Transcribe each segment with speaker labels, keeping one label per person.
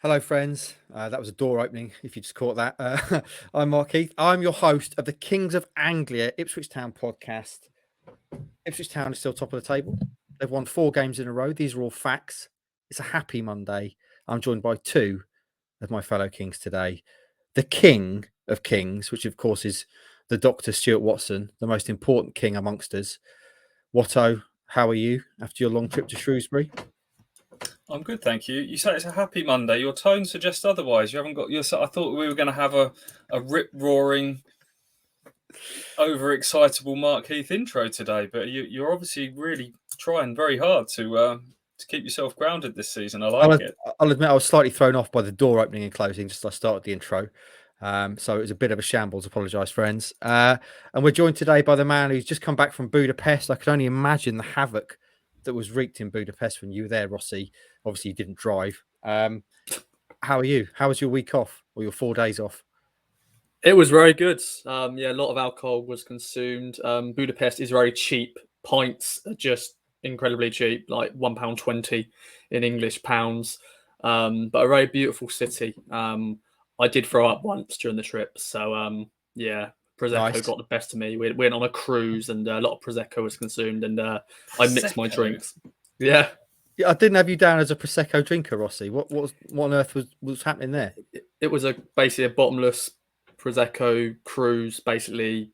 Speaker 1: Hello, friends. That was a door opening, if you just caught that. I'm Mark Heath. I'm your host of the Kings of Anglia Ipswich Town podcast. Ipswich Town is still top of the table. They've won 4 games in a row. These are all facts. It's a happy Monday. I'm joined by 2 of my fellow Kings today. The King of Kings, which of course is the Dr. Stuart Watson, the most important king amongst us. Watto, how are you after your long trip to Shrewsbury?
Speaker 2: I'm good, thank you. You say it's a happy Monday. Your tone suggests otherwise. You haven't got your. I thought we were going to have a rip-roaring, overexcitable Mark Heath intro today, but you're obviously really trying very hard to keep yourself grounded this season. I like it.
Speaker 1: I'll admit I was slightly thrown off by the door opening and closing just as I started the intro. So it was a bit of a shambles. Apologise, friends. And we're joined today by the man who's just come back from Budapest. I can only imagine the havoc that was wreaked in Budapest when you were there, Rossi. Obviously, you didn't drive. How are you? How was your week off or your 4 days off?
Speaker 3: It was very good. A lot of alcohol was consumed. Budapest is very cheap. Pints are just incredibly cheap, like £1.20 in English pounds. But a very beautiful city. I did throw up once during the trip. So, Prosecco
Speaker 1: Nice.
Speaker 3: got the best of me. We went on a cruise and a lot of Prosecco was consumed and I mixed my drinks. Yeah.
Speaker 1: I didn't have you down as a Prosecco drinker, Rossi. What on earth was happening there?
Speaker 3: It was basically a bottomless Prosecco cruise, basically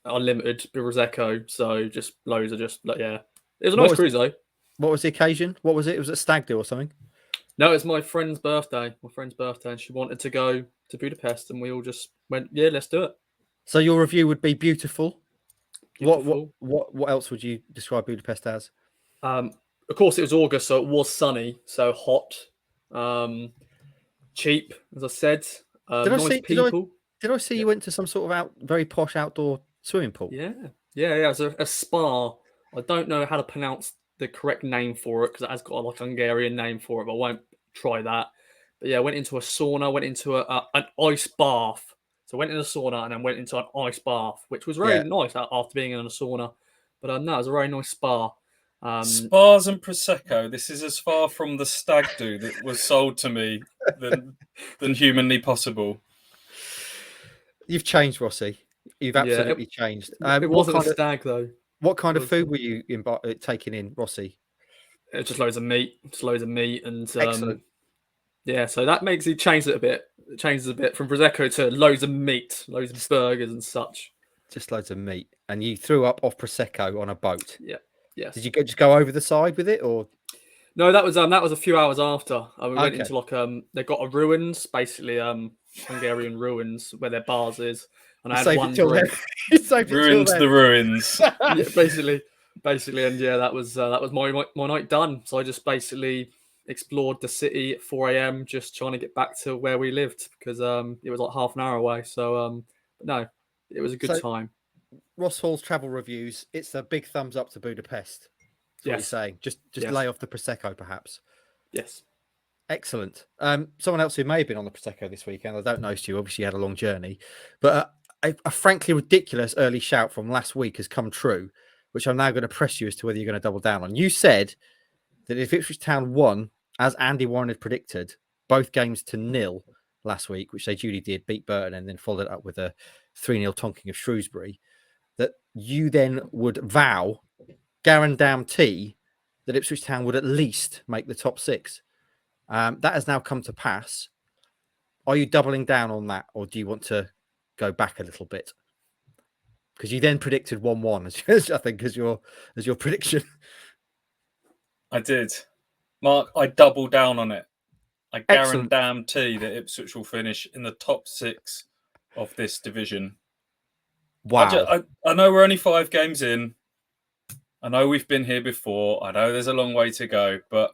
Speaker 3: unlimited Prosecco. So just loads of it was a nice cruise though.
Speaker 1: What was the occasion? What was it? It was a stag do or something?
Speaker 3: No, it's my friend's birthday. And she wanted to go to Budapest, and we all just went, yeah, let's do it.
Speaker 1: So your review would be beautiful.
Speaker 3: Beautiful.
Speaker 1: What else would you describe Budapest as?
Speaker 3: Of course, it was August, so it was sunny, so hot, cheap, as I said. People.
Speaker 1: Did I see you went to some sort of very posh outdoor swimming pool?
Speaker 3: Yeah. It was a spa. I don't know how to pronounce the correct name for it because it has got a Hungarian name for it, but I won't try that. But yeah, I went into a sauna, went into an ice bath. So I went in a sauna and then went into an ice bath, which was very nice after being in a sauna. But no, it was a very nice spa.
Speaker 2: Spas and Prosecco. This is as far from the stag do that was sold to me than humanly possible.
Speaker 1: You've changed, Rossi. You've absolutely changed.
Speaker 3: It wasn't a stag though.
Speaker 1: What kind of food were you taking in, Rossi?
Speaker 3: It's just loads of meat, and
Speaker 1: Excellent.
Speaker 3: So that makes it change it a bit. It changes a bit from Prosecco to loads of meat, loads of burgers and such.
Speaker 1: Just loads of meat, and you threw up off Prosecco on a boat.
Speaker 3: Yeah. Yes.
Speaker 1: Did you just go over the side with it, or?
Speaker 3: No, that was a few hours after. We went into they got a ruins, basically Hungarian ruins where their bars is, and I had one drink.
Speaker 2: Ruins the ruins.
Speaker 3: Yeah, basically, and that was my night done. So I just basically explored the city at 4 a.m. just trying to get back to where we lived because it was like half an hour away. So no, it was a good time.
Speaker 1: Ross Hall's travel reviews. It's a big thumbs up to Budapest. That's what you're saying. Just lay off the Prosecco, perhaps.
Speaker 3: Yes.
Speaker 1: Excellent. Someone else who may have been on the Prosecco this weekend, I don't know, Stu, obviously you had a long journey, but a frankly ridiculous early shout from last week has come true, which I'm now going to press you as to whether you're going to double down on. You said that if Ipswich Town won, as Andy Warren had predicted, both games to 0 last week, which they duly did, beat Burton and then followed it up with a 3-0 tonking of Shrewsbury, that you then would guarantee that Ipswich Town would at least make the top 6. That has now come to pass. Are you doubling down on that, or do you want to go back a little bit? Because you then predicted 1-1, I think, as your prediction.
Speaker 2: I did, Mark. I double down on it. I guarantee that Ipswich will finish in the top 6 of this division.
Speaker 1: Wow!
Speaker 2: I know we're only 5 games in. I know we've been here before. I know there's a long way to go, but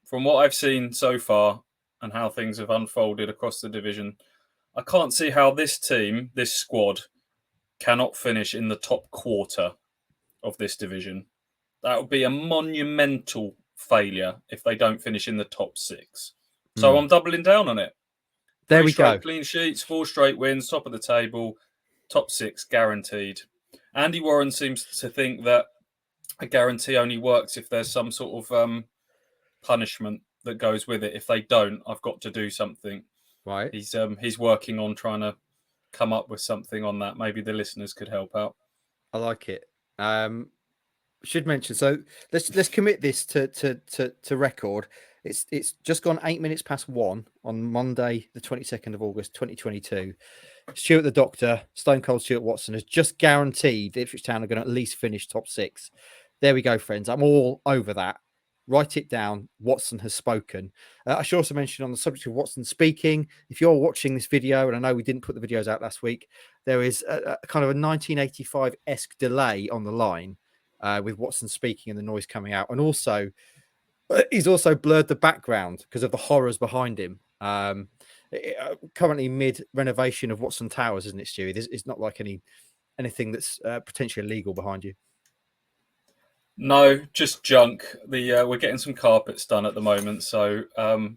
Speaker 2: from what I've seen so far and how things have unfolded across the division, I can't see how this team, this squad, cannot finish in the top quarter of this division. That would be a monumental failure if they don't finish in the top 6. So I'm doubling down on it.
Speaker 1: There we go.
Speaker 2: Clean sheets, 4 straight wins, top of the table, top 6 guaranteed. Andy Warren seems to think that a guarantee only works if there's some sort of punishment that goes with it. If they don't, I've got to do something.
Speaker 1: Right.
Speaker 2: He's working on trying to come up with something on that. Maybe the listeners could help out.
Speaker 1: I like it. Should mention, so let's commit this to record. It's just gone 8 minutes past 1 on Monday, the 22nd of August, 2022. Stuart the Doctor, Stone Cold Stuart Watson, has just guaranteed that Ipswich Town are going to at least finish top 6. There we go, friends. I'm all over that. Write it down. Watson has spoken. I should also mention, on the subject of Watson speaking, if you're watching this video, and I know we didn't put the videos out last week, there is a kind of a 1985-esque delay on the line with Watson speaking and the noise coming out. And also, he's also blurred the background because of the horrors behind him. Currently mid renovation of Watson Towers, isn't it, Stewie? It's not like anything that's potentially illegal behind you.
Speaker 2: No, just junk. We're getting some carpets done at the moment, so the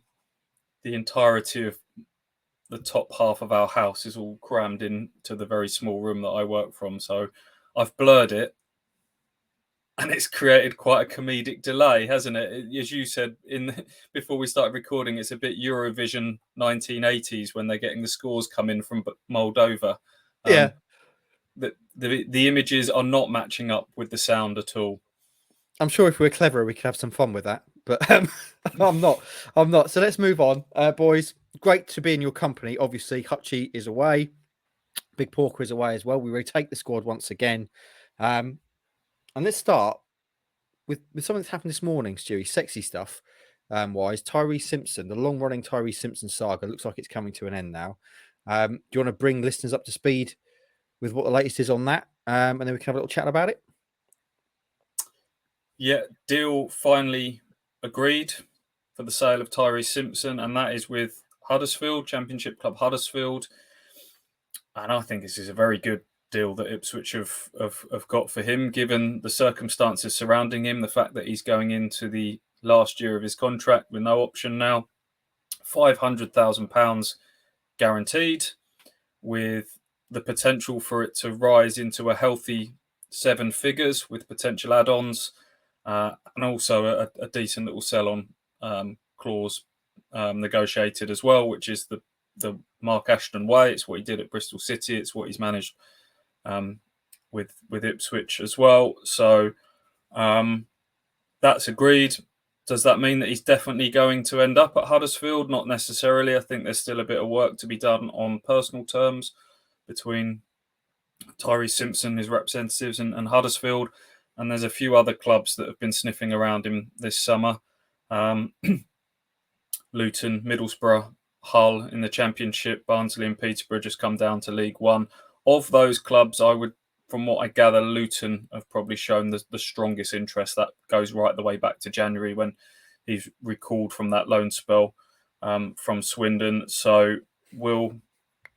Speaker 2: entirety of the top half of our house is all crammed into the very small room that I work from. So I've blurred it, and it's created quite a comedic delay, hasn't it? As you said before we started recording, it's a bit Eurovision 1980s when they're getting the scores come in from Moldova.
Speaker 1: Yeah.
Speaker 2: The images are not matching up with the sound at all.
Speaker 1: I'm sure if we're clever, we could have some fun with that, but I'm not. So let's move on, boys. Great to be in your company. Obviously, Hutchie is away. Big Porker is away as well. We retake the squad once again. And let's start with something that's happened this morning, Stewie. Sexy stuff wise. Tyreece Simpson, the long-running Tyreece Simpson saga, looks like it's coming to an end now. Do you want to bring listeners up to speed with what the latest is on that? And then we can have a little chat about it.
Speaker 2: Yeah, deal finally agreed for the sale of Tyreece Simpson, and that is with Huddersfield, Championship Club Huddersfield. And I think this is a very good deal that Ipswich have got for him, given the circumstances surrounding him, the fact that he's going into the last year of his contract with no option now. £500,000 guaranteed, with the potential for it to rise into a healthy 7 figures with potential add-ons. And also a decent little sell-on clause negotiated as well, which is the Mark Ashton way. It's what he did at Bristol City. It's what he's managed with Ipswich as well. So that's agreed. Does that mean that he's definitely going to end up at Huddersfield? Not necessarily. I think there's still a bit of work to be done on personal terms between Tyreece Simpson, his representatives, and Huddersfield. And there's a few other clubs that have been sniffing around him this summer. Luton, Middlesbrough, Hull in the Championship, Barnsley and Peterborough just come down to League One. Of those clubs, from what I gather, Luton have probably shown the strongest interest. That goes right the way back to January when he's recalled from that loan spell from Swindon. So will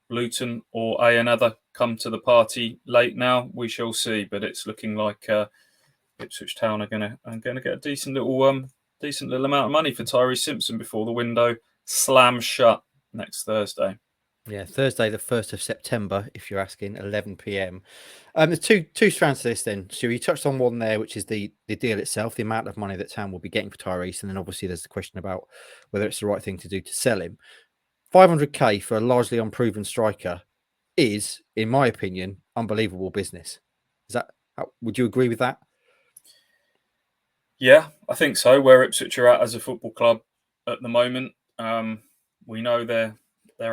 Speaker 2: Luton or another come to the party late now? We shall see, but it's looking like Ipswich Town are going to get a decent little amount of money for Tyreece Simpson before the window slams shut next Thursday.
Speaker 1: Yeah, Thursday, the 1st of September, if you're asking, 11 p.m. There's two strands to this then. So you touched on one there, which is the deal itself, the amount of money that Town will be getting for Tyreece. And then obviously there's the question about whether it's the right thing to do to sell him. 500k for a largely unproven striker is, in my opinion, unbelievable business. Would you agree with that?
Speaker 2: Yeah, I think so. Where Ipswich are at as a football club at the moment, we know their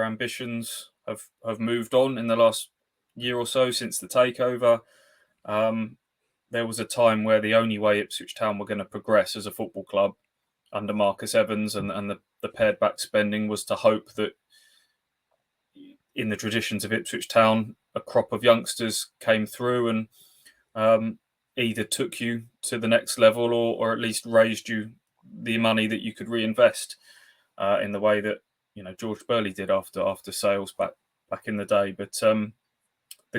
Speaker 2: ambitions have moved on in the last year or so since the takeover. There was a time where the only way Ipswich Town were going to progress as a football club under Marcus Evans and the pared back spending was to hope that in the traditions of Ipswich Town, a crop of youngsters came through and either took you to the next level or at least raised you the money that you could reinvest in the way that George Burley did after sales back in the day. But the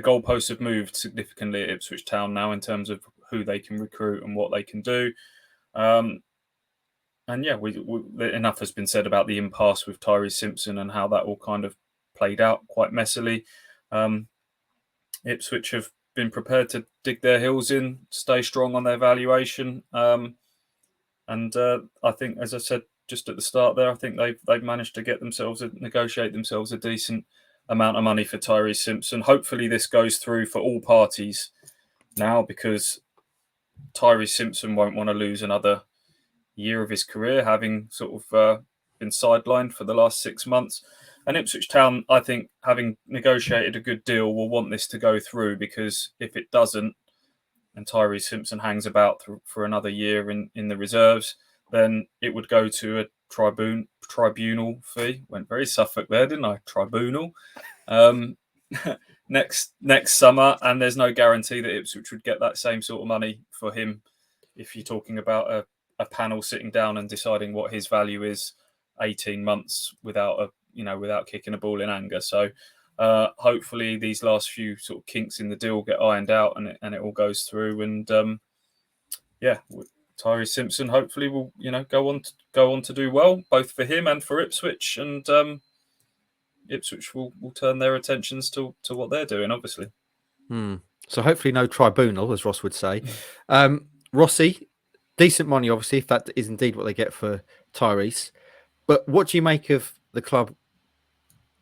Speaker 2: goalposts have moved significantly at Ipswich Town now in terms of who they can recruit and what they can do. And yeah, enough has been said about the impasse with Tyreece Simpson and how that all kind of played out quite messily. Ipswich have been prepared to dig their heels in, stay strong on their valuation. And I think, as I said just at the start there. I think they've managed to negotiate themselves a decent amount of money for Tyreece Simpson. Hopefully this goes through for all parties now, because Tyreece Simpson won't want to lose another year of his career, having sort of been sidelined for the last 6 months. And Ipswich Town, I think, having negotiated a good deal, will want this to go through, because if it doesn't, and Tyreece Simpson hangs about for another year in the reserves, then it would go to a tribunal fee. Went very Suffolk there, didn't I? Tribunal. Next summer, and there's no guarantee that Ipswich would get that same sort of money for him if you're talking about a panel sitting down and deciding what his value is 18 months without kicking a ball in anger. So hopefully these last few sort of kinks in the deal get ironed out and it all goes through. And Tyreece Simpson hopefully will go on to do well, both for him and for Ipswich, and Ipswich will turn their attentions to what they're doing, obviously.
Speaker 1: So hopefully no tribunal, as Ross would say. Rossi, decent money, obviously, if that is indeed what they get for Tyreece. But what do you make of the club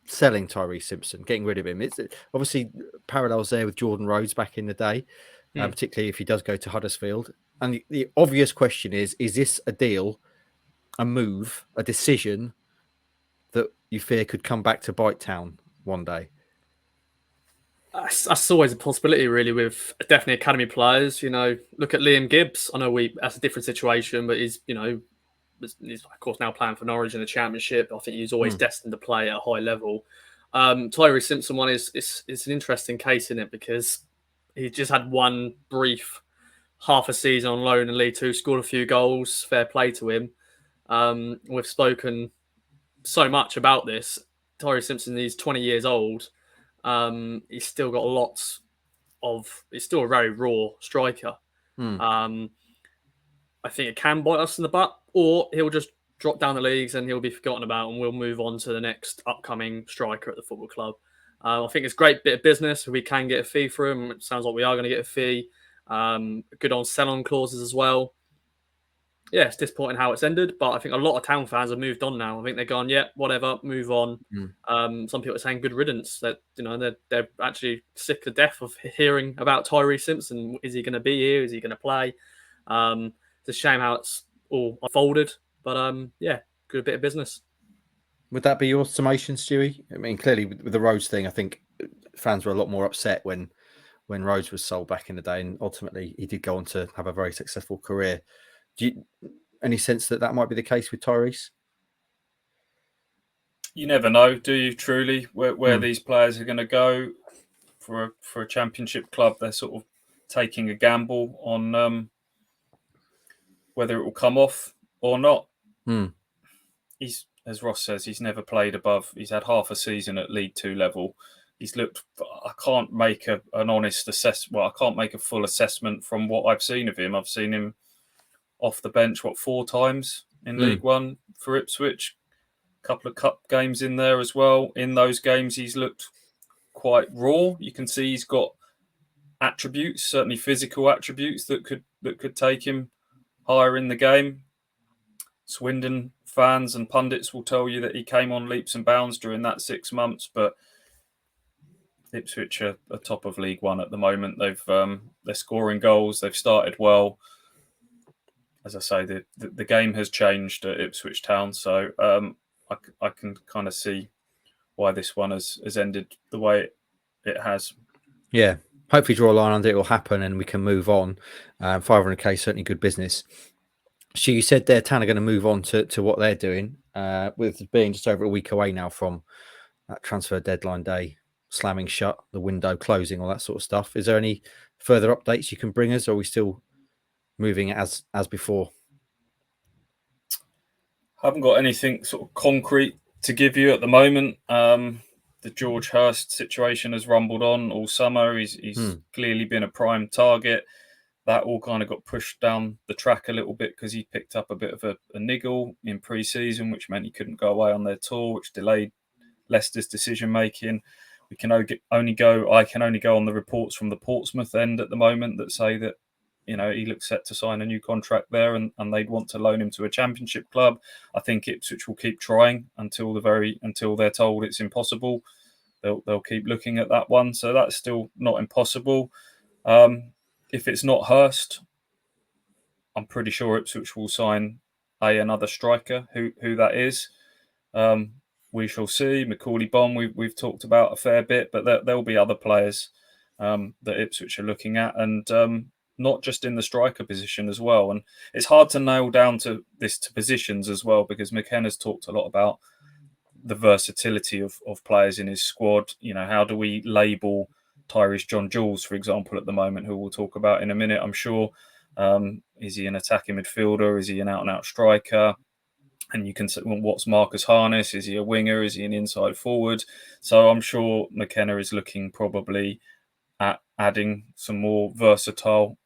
Speaker 1: selling Tyreece Simpson, getting rid of him? It's obviously parallels there with Jordan Rhodes back in the day, particularly if he does go to Huddersfield. And the obvious question is this a deal, a move, a decision that you fear could come back to bite Town one day?
Speaker 3: That's always a possibility, really, with definitely academy players. Look at Liam Gibbs. I know that's a different situation, but he's of course now playing for Norwich in the Championship. I think he's always destined to play at a high level. Tyreece Simpson one is an interesting case in it, because he just had one brief half a season on loan in League Two, scored a few goals. Fair play to him. We've spoken so much about this. Tyreece Simpson, he's 20 years old. He's still got lots of. He's still a very raw striker. I think it can bite us in the butt, or he'll just drop down the leagues and he'll be forgotten about, and we'll move on to the next upcoming striker at the football club. I think it's a great bit of business. We can get a fee for him. It sounds like we are going to get a fee. Good on sell-on clauses as well. Yeah, it's disappointing how it's ended, but I think a lot of Town fans have moved on now. I think they're gone, yeah, whatever, move on. Some people are saying good riddance. That they're actually sick to death of hearing about Tyreece Simpson. Is he going to be here? Is he going to play? It's a shame how it's all unfolded, but good bit of business.
Speaker 1: Would that be your summation, Stewie? I mean, clearly with the Rhodes thing, I think fans were a lot more upset when Rhodes was sold back in the day, and ultimately he did go on to have a very successful career. Do you any sense that might be the case with Tyreece?
Speaker 2: You never know, do you? Truly, where these players are going to go for a Championship club? They're sort of taking a gamble on whether it will come off or not. He's, as Ross says, he's never played above. He's had half a season at League Two level. He's looked. I can't make an honest assessment. Well, I can't make a full assessment from what I've seen of him. I've seen him off the bench, 4 times in League One for Ipswich. A couple of cup games in there as well. In those games, he's looked quite raw. You can see he's got attributes, certainly physical attributes that could take him higher in the game. Swindon fans and pundits will tell you that he came on leaps and bounds during that 6 months, but Ipswich are top of League One at the moment. They're scoring goals. They've started well. As I say, the game has changed at Ipswich Town, so I can kind of see why this one has ended the way it has.
Speaker 1: Yeah, hopefully draw a line under it will happen and we can move on. 500k, certainly good business. So you said there, Town are going to move on to what they're doing, with being just over a week away now from that transfer deadline day slamming shut, the window closing, all that sort of stuff. Is there any further updates you can bring us, or are we still moving as before?
Speaker 2: Haven't got anything sort of concrete to give you at the moment. The George Hurst situation has rumbled on all summer. He's clearly been a prime target. That all kind of got pushed down the track a little bit because he picked up a bit of a niggle in pre-season, which meant he couldn't go away on their tour, which delayed Leicester's decision making. I can only go on the reports from the Portsmouth end at the moment that say that he looks set to sign a new contract there, and they'd want to loan him to a Championship club. I think Ipswich will keep trying until they're told it's impossible. They'll keep looking at that one. So that's still not impossible. If it's not Hurst, I'm pretty sure Ipswich will sign another striker. Who that is, we shall see. Macaulay Bonne, we've talked about a fair bit, but there'll be other players that Ipswich are looking at, and not just in the striker position as well. And it's hard to nail down to positions as well, because McKenna's talked a lot about the versatility of players in his squad. How do we label Tyreece John Jules, for example, at the moment, who we'll talk about in a minute, I'm sure. Is he an attacking midfielder? Is he an out-and-out striker? And you can say, well, what's Marcus Harness? Is he a winger? Is he an inside forward? So I'm sure McKenna is looking probably at adding some more versatile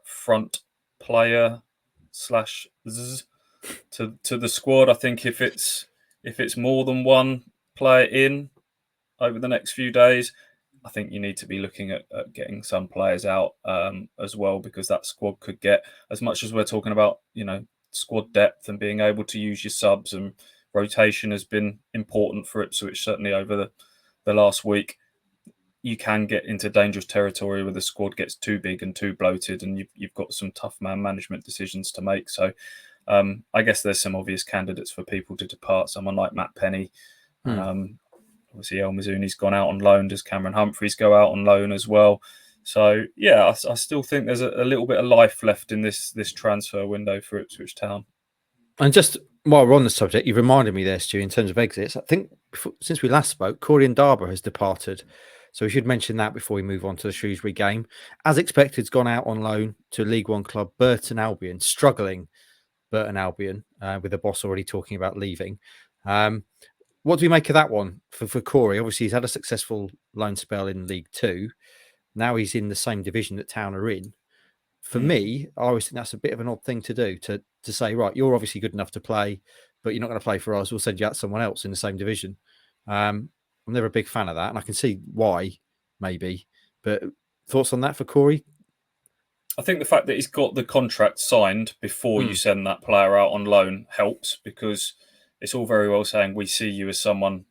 Speaker 2: front player / to the squad. I think if it's more than one player in over the next few days, I think you need to be looking at getting some players out as well, because that squad could get, as much as we're talking about, squad depth and being able to use your subs, and rotation has been important for Ipswich, certainly over the last week. You can get into dangerous territory where the squad gets too big and too bloated, and you've got some tough man management decisions to make. So I guess there's some obvious candidates for people to depart. Someone like Matt Penny. Obviously, El Mizuni's gone out on loan. Does Cameron Humphreys go out on loan as well? So, yeah, I still think there's a little bit of life left in this transfer window for Ipswich Town.
Speaker 1: And just while we're on the subject, you reminded me there, Stu, in terms of exits. I think since we last spoke, Corey Ndaba has departed. So we should mention that before we move on to the Shrewsbury game. As expected, has gone out on loan to League One club Burton Albion, struggling Burton Albion, with the boss already talking about leaving. What do we make of that one for Corey? Obviously, he's had a successful loan spell in League Two. Now he's in the same division that Town are in. For me, I always think that's a bit of an odd thing to do, to say, right, you're obviously good enough to play, but you're not going to play for us. We'll send you out to someone else in the same division. I'm never a big fan of that, and I can see why, maybe. But thoughts on that for Corey?
Speaker 2: I think the fact that he's got the contract signed before you send that player out on loan helps, because it's all very well saying we see you as someone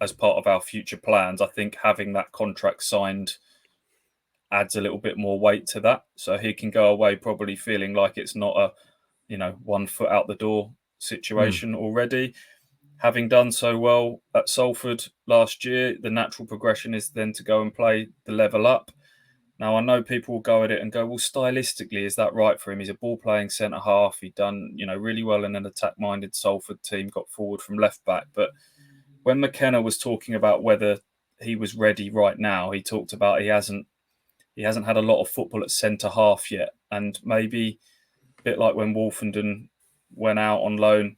Speaker 2: as part of our future plans. I think having that contract signed adds a little bit more weight to that. So he can go away probably feeling like it's not a, 1 foot out the door situation already. Having done so well at Salford last year, the natural progression is then to go and play the level up. Now, I know people will go at it and go, well, stylistically, is that right for him? He's a ball-playing centre-half. He'd done, really well in an attack-minded Salford team, got forward from left-back. But when McKenna was talking about whether he was ready right now, he talked about he hasn't had a lot of football at centre-half yet. And maybe a bit like when Wolfenden went out on loan,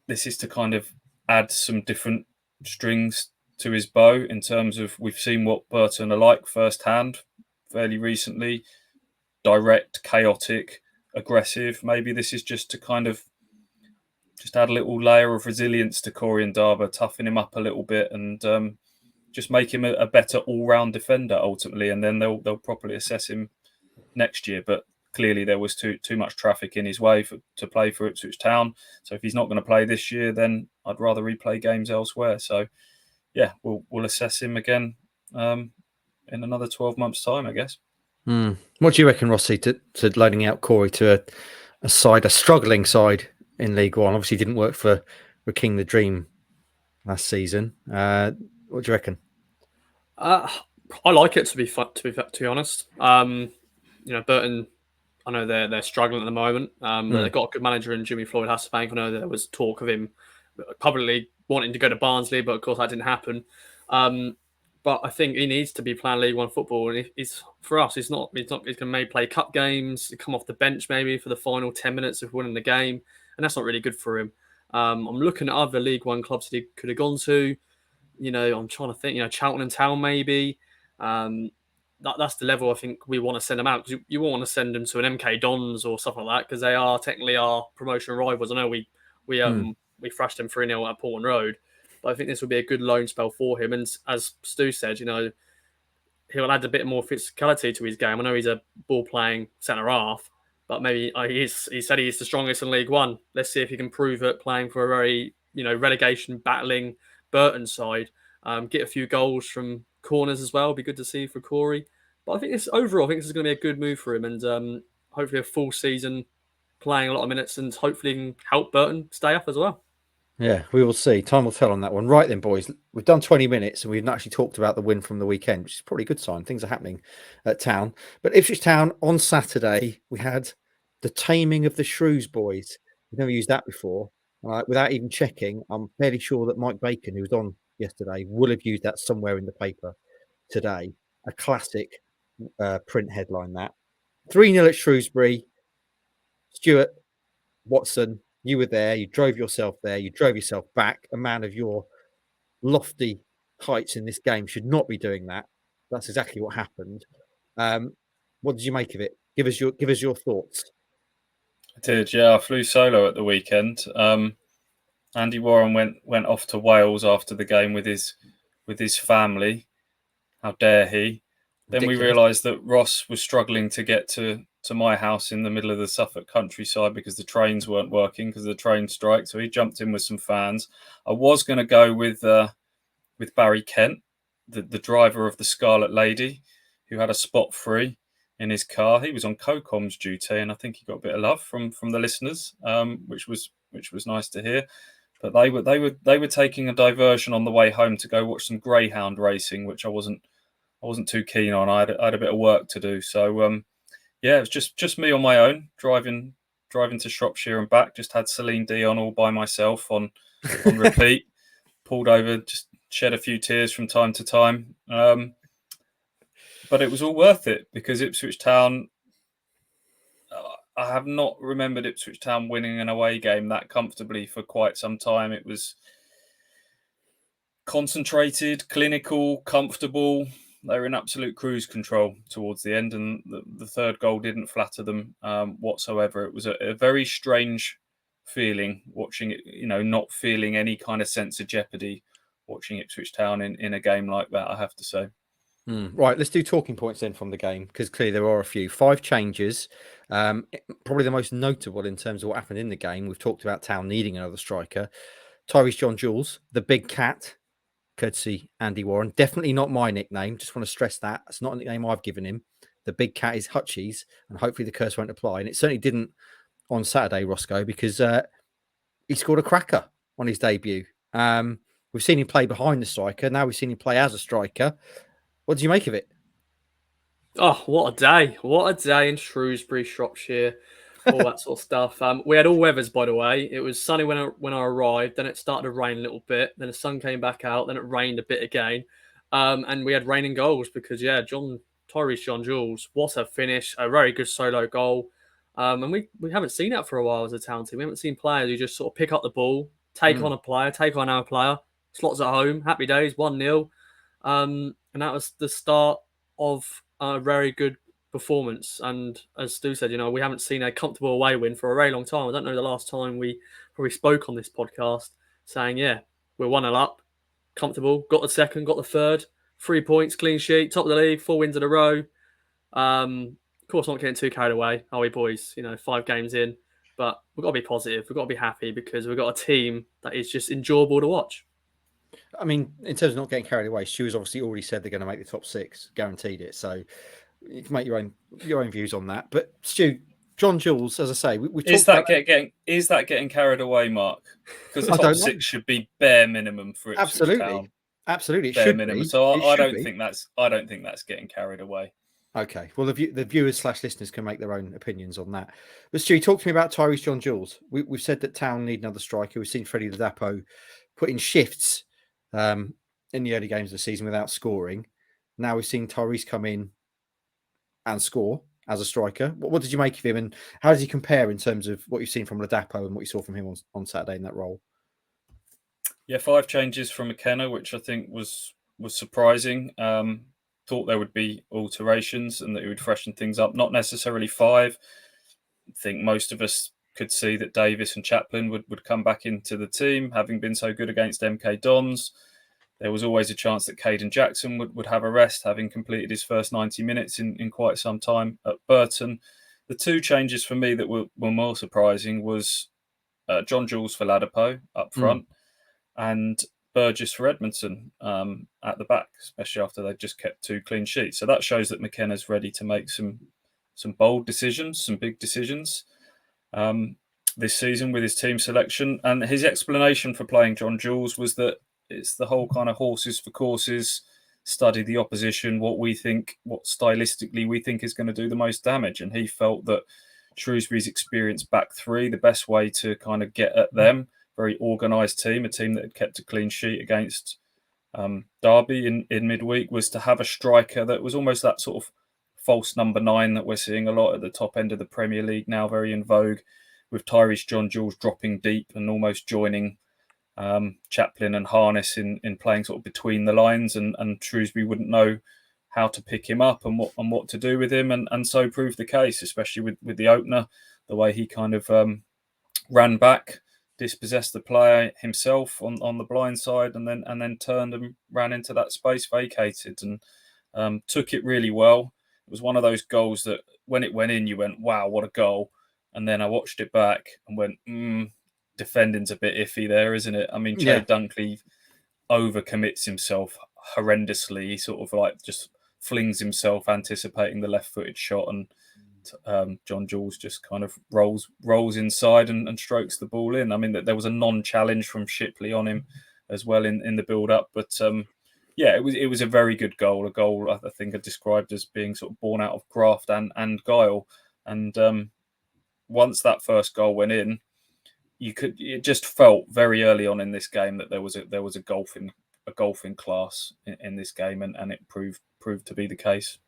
Speaker 2: this is to kind of add some different strings to his bow in terms of, we've seen what Burton are like firsthand fairly recently. Direct, chaotic, aggressive. Maybe this is just to kind of just add a little layer of resilience to Corey Ndaba, toughen him up a little bit, and just make him a better all-round defender ultimately, and then they'll properly assess him next year. But clearly there was too much traffic in his way to play for Ipswich Town. So if he's not going to play this year, then I'd rather replay games elsewhere. So yeah, we'll assess him again in another 12 months' time, I guess.
Speaker 1: What do you reckon, Rossi, to loaning out Corey to a struggling side in League One? Obviously didn't work for King the Dream last season. What do you reckon?
Speaker 3: I like it, to be honest. Burton, I know they're struggling at the moment. But they've got a good manager in Jimmy Floyd Hasselbank. I know there was talk of him publicly wanting to go to Barnsley, but of course that didn't happen. But I think he needs to be playing League One football, and for us, he's going to maybe play cup games, come off the bench maybe for the final 10 minutes of winning the game, and that's not really good for him. I'm looking at other League One clubs that he could have gone to. I'm trying to think. Charlton and Town maybe. That's the level I think we want to send them out, because you won't want to send them to an MK Dons or something like that, because they are technically our promotion rivals. I know we thrashed them 3-0 at Portland Road, but I think this would be a good loan spell for him. And as Stu said, he'll add a bit more physicality to his game. I know he's a ball-playing centre-half, but maybe he said he's the strongest in League One. Let's see if he can prove it playing for a very, relegation battling Burton side. Get a few goals from corners as well. Be good to see for Corey. But I think this is going to be a good move for him, and hopefully a full season playing a lot of minutes, and hopefully can help Burton stay up as well.
Speaker 1: Yeah, we will see. Time will tell on that one. Right then, boys, we've done 20 minutes and we've not actually talked about the win from the weekend, which is probably a good sign. Things are happening at Town. But Ipswich Town on Saturday, we had the taming of the Shrews boys. We've never used that before. Without even checking, I'm fairly sure that Mike Bacon, who was on yesterday, will have used that somewhere in the paper today. A classic print headline, that. 3-0 at Shrewsbury. Stuart Watson, you were there, you drove yourself there, you drove yourself back. A man of your lofty heights in this game should not be doing that. That's exactly what happened. What did you make of it? Give us your thoughts.
Speaker 2: I did, yeah. I flew solo at the weekend. Andy Warren went off to Wales after the game with his family. How dare he? Then we realised that Ross was struggling to get to my house in the middle of the Suffolk countryside because the trains weren't working because of the train strike. So he jumped in with some fans. I was going to go with Barry Kent, the driver of the Scarlet Lady, who had a spot free in his car. He was on COCOM's duty, and I think he got a bit of love from the listeners, which was nice to hear. But they were taking a diversion on the way home to go watch some greyhound racing, which I wasn't too keen on. I had a bit of work to do, so yeah, it was just me on my own driving to Shropshire and back. Just had Celine Dion all by myself on repeat. Pulled over, just shed a few tears from time to time, but it was all worth it because Ipswich Town. I have not remembered Ipswich Town winning an away game that comfortably for quite some time. It was concentrated, clinical, comfortable. They were in absolute cruise control towards the end, and the third goal didn't flatter them whatsoever. It was a very strange feeling watching it, not feeling any kind of sense of jeopardy watching Ipswich Town in a game like that, I have to say.
Speaker 1: Right, let's do talking points then from the game, because clearly there are a few. 5 changes, probably the most notable in terms of what happened in the game. We've talked about Town needing another striker. Tyreece John Jules, the big cat, courtesy Andy Warren. Definitely not my nickname. Just want to stress that. It's not a nickname I've given him. The big cat is Hutchies, and hopefully the curse won't apply. And it certainly didn't on Saturday, Roscoe, because he scored a cracker on his debut. We've seen him play behind the striker. Now we've seen him play as a striker. What did you make of it?
Speaker 3: Oh, what a day. What a day in Shrewsbury, Shropshire, all that sort of stuff. We had all weathers, by the way. It was sunny when I arrived. Then it started to rain a little bit. Then the sun came back out. Then it rained a bit again. And we had raining goals because, Tyreece John Jules, what a finish. A very good solo goal. And we haven't seen that for a while as a Town team. We haven't seen players who just sort of pick up the ball, take on a player, take on our player, slots at home, happy days, 1-0. And that was the start of a very good performance. And as Stu said, we haven't seen a comfortable away win for a very long time. I don't know the last time we probably spoke on this podcast saying, we're 1-0 up, comfortable, got the second, got the third, 3 points, clean sheet, top of the league, 4 wins in a row. Of course, not getting too carried away, are we, boys? 5 games in. But we've got to be positive. We've got to be happy because we've got a team that is just enjoyable to watch.
Speaker 1: I mean, in terms of not getting carried away, Stu's obviously already said they're going to make the top 6, guaranteed it. So you can make your own views on that. But Stu, John Jules, as I say, we
Speaker 2: is that getting carried away, Mark? Because the top 6 should be bare minimum for Ipswich Town.
Speaker 1: Absolutely, it
Speaker 2: bare
Speaker 1: should
Speaker 2: minimum.
Speaker 1: Be.
Speaker 2: So I don't think that's getting carried away.
Speaker 1: Okay, well the viewers / listeners can make their own opinions on that. But Stu, talk to me about Tyreece John Jules. We've said that Town need another striker. We've seen Freddie Ladapo put in shifts in the early games of the season without scoring. Now we've seen Tyreece come in and score as a striker. What did you make of him, and how does he compare in terms of what you've seen from Ladapo and what you saw from him on Saturday in that role?
Speaker 2: Yeah, 5 changes from McKenna, which I think was surprising. Thought there would be alterations and that it would freshen things up. Not necessarily 5. I think most of us could see that Davis and Chaplin would come back into the team, having been so good against MK Dons. there was always a chance that Caden Jackson would have a rest, having completed his first 90 minutes in quite some time at Burton. The two changes for me that were more surprising was John Jules for Ladapo up front and Burgess for Edmondson at the back, especially after they've just kept 2 clean sheets. So that shows that McKenna's ready to make some bold decisions, some big decisions this season with his team selection. And his explanation for playing John Jules was that it's the whole kind of horses for courses, study the opposition, what stylistically we think is going to do the most damage. And he felt that Shrewsbury's experienced back three, the best way to kind of get at them, very organised team, a team that had kept a clean sheet against Derby in midweek, was to have a striker that was almost that sort of false number 9 that we're seeing a lot at the top end of the Premier League now, very in vogue, with Tyreece John Jules dropping deep and almost joining Chaplin and Harness in playing sort of between the lines, and Shrewsbury wouldn't know how to pick him up and what to do with him, and so proved the case, especially with the opener, the way he kind of ran back, dispossessed the player himself on the blind side, and then turned and ran into that space vacated, and took it really well. It was one of those goals that when it went in, you went, wow, what a goal. And then I watched it back and went, defending's a bit iffy there, isn't it? I mean, Jay Dunkley overcommits himself horrendously. He sort of like just flings himself anticipating the left-footed shot, and John Jules just kind of rolls inside and strokes the ball in. I mean, there was a non-challenge from Shipley on him as well in the build-up, but it was a very good goal. A goal I think I described as being sort of born out of graft and guile. And once that first goal went in, it just felt very early on in this game that there was a golfing class in this game, and it proved to be the case.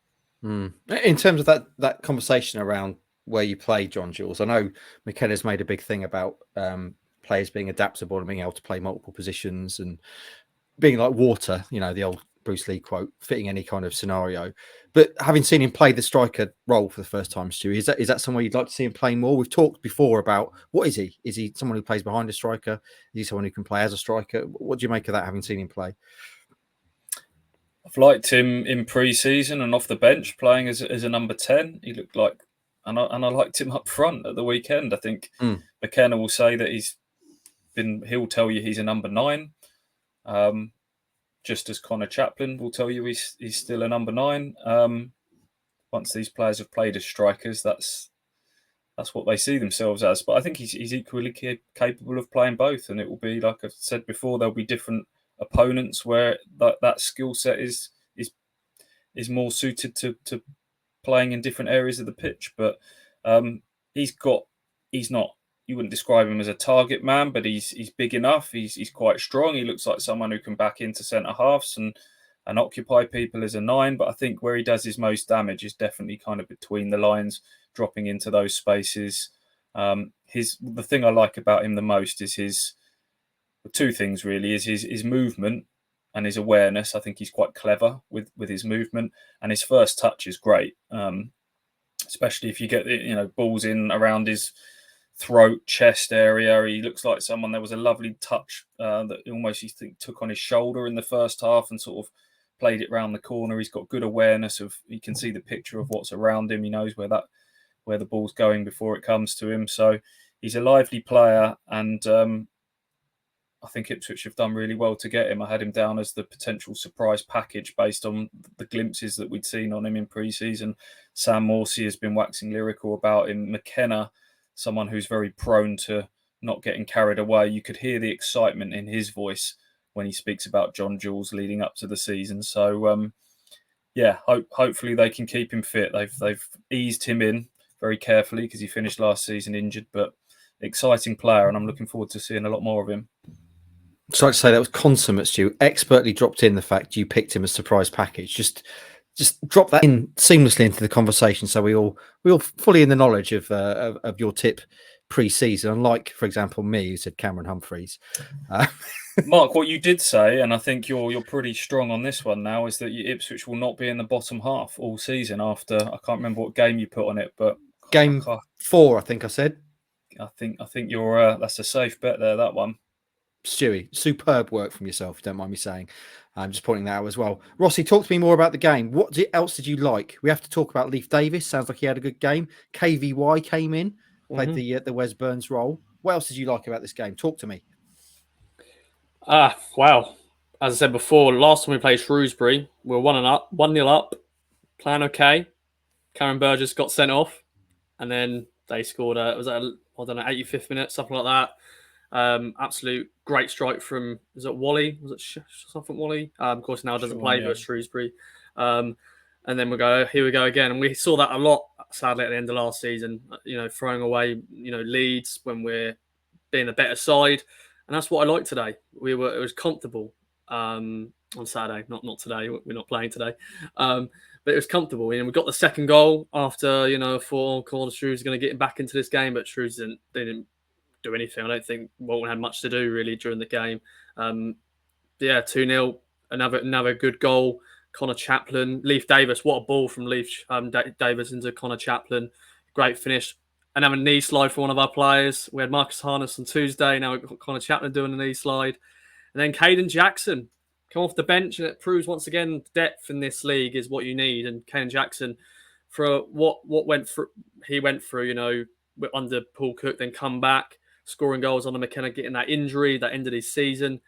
Speaker 1: In terms of that conversation around where you play John Jules, I know McKenna's made a big thing about players being adaptable and being able to play multiple positions and being like water, the old Bruce Lee quote, fitting any kind of scenario. But having seen him play the striker role for the first time, Stu, is that somewhere you'd like to see him play more? We've talked before about what is he? Is he someone who plays behind a striker? Is he someone who can play as a striker? What do you make of that, having seen him play?
Speaker 2: I've liked him in pre-season and off the bench, playing as a number 10. He looked like, and I liked him up front at the weekend. I think McKenna will say that he'll tell you he's a number 9. Just as Connor Chaplin will tell you he's still a number 9. Once these players have played as strikers, that's what they see themselves as. But I think he's equally capable of playing both, and it will be, like I've said before, there'll be different opponents where that skill set is more suited to playing in different areas of the pitch. But he's not. You wouldn't describe him as a target man, but he's big enough. He's quite strong. He looks like someone who can back into centre halves and occupy people as a 9. But I think where he does his most damage is definitely kind of between the lines, dropping into those spaces. The thing I like about him the most is two things really: is his movement and his awareness. I think he's quite clever with his movement, and his first touch is great, especially if you get balls in around his throat, chest area. He looks like someone. There was a lovely touch that almost he took on his shoulder in the first half and sort of played it round the corner. He's got good awareness of. He can see the picture of what's around him. He knows where the ball's going before it comes to him. So he's a lively player, and I think Ipswich have done really well to get him. I had him down as the potential surprise package based on the glimpses that we'd seen on him in pre-season. Sam Morsey has been waxing lyrical about him. McKenna, someone who's very prone to not getting carried away. You could hear the excitement in his voice when he speaks about John Jules leading up to the season. So, hopefully they can keep him fit. They've eased him in very carefully because he finished last season injured, but exciting player, and I'm looking forward to seeing a lot more of him.
Speaker 1: So I'd say that was consummate, Stu. Expertly dropped in the fact you picked him as surprise package. Just drop that in seamlessly into the conversation, so we all fully in the knowledge of your tip pre-season. Unlike, for example, me, who said Cameron Humphreys.
Speaker 2: Mark, what you did say, and I think you're pretty strong on this one now, is that Ipswich will not be in the bottom half all season. After I can't remember what game you put on it, but
Speaker 1: game 4, I think I said.
Speaker 2: I think you're that's a safe bet there. That one.
Speaker 1: Stewie, superb work from yourself, if you don't mind me saying. I'm just pointing that out as well. Rossi, talk to me more about the game. What else did you like? We have to talk about Leif Davis. Sounds like he had a good game. KVY came in, played the Wes Burns role. What else did you like about this game? Talk to me.
Speaker 3: Wow. As I said before, last time we played Shrewsbury, we were 1-0 up, playing okay. Karen Burgess got sent off, and then they scored. Was that I don't know, 85th minute, something like that. Absolute great strike from, was it Wally? Was it something Wally? Of course, now doesn't play, but Shrewsbury. And then here we go again. And we saw that a lot, sadly, at the end of last season, throwing away, leads when we're being a better side. And that's what I liked today. It was comfortable on Saturday, not today. We're not playing today. But it was comfortable. We got the second goal after, thought, Shrews is going to get back into this game, but Shrews didn't do anything. I don't think Walton had much to do really during the game. 2-0, another good goal. Connor Chaplin, Leif Davis, what a ball from Leif Davis into Connor Chaplin. Great finish. Another knee slide for one of our players. We had Marcus Harness on Tuesday. Now we've got Connor Chaplin doing a knee slide. And then Caden Jackson come off the bench, and it proves once again depth in this league is what you need. And Caden Jackson, for what he went through, under Paul Cook, then come back, scoring goals on the McKenna, getting that injury that ended his season,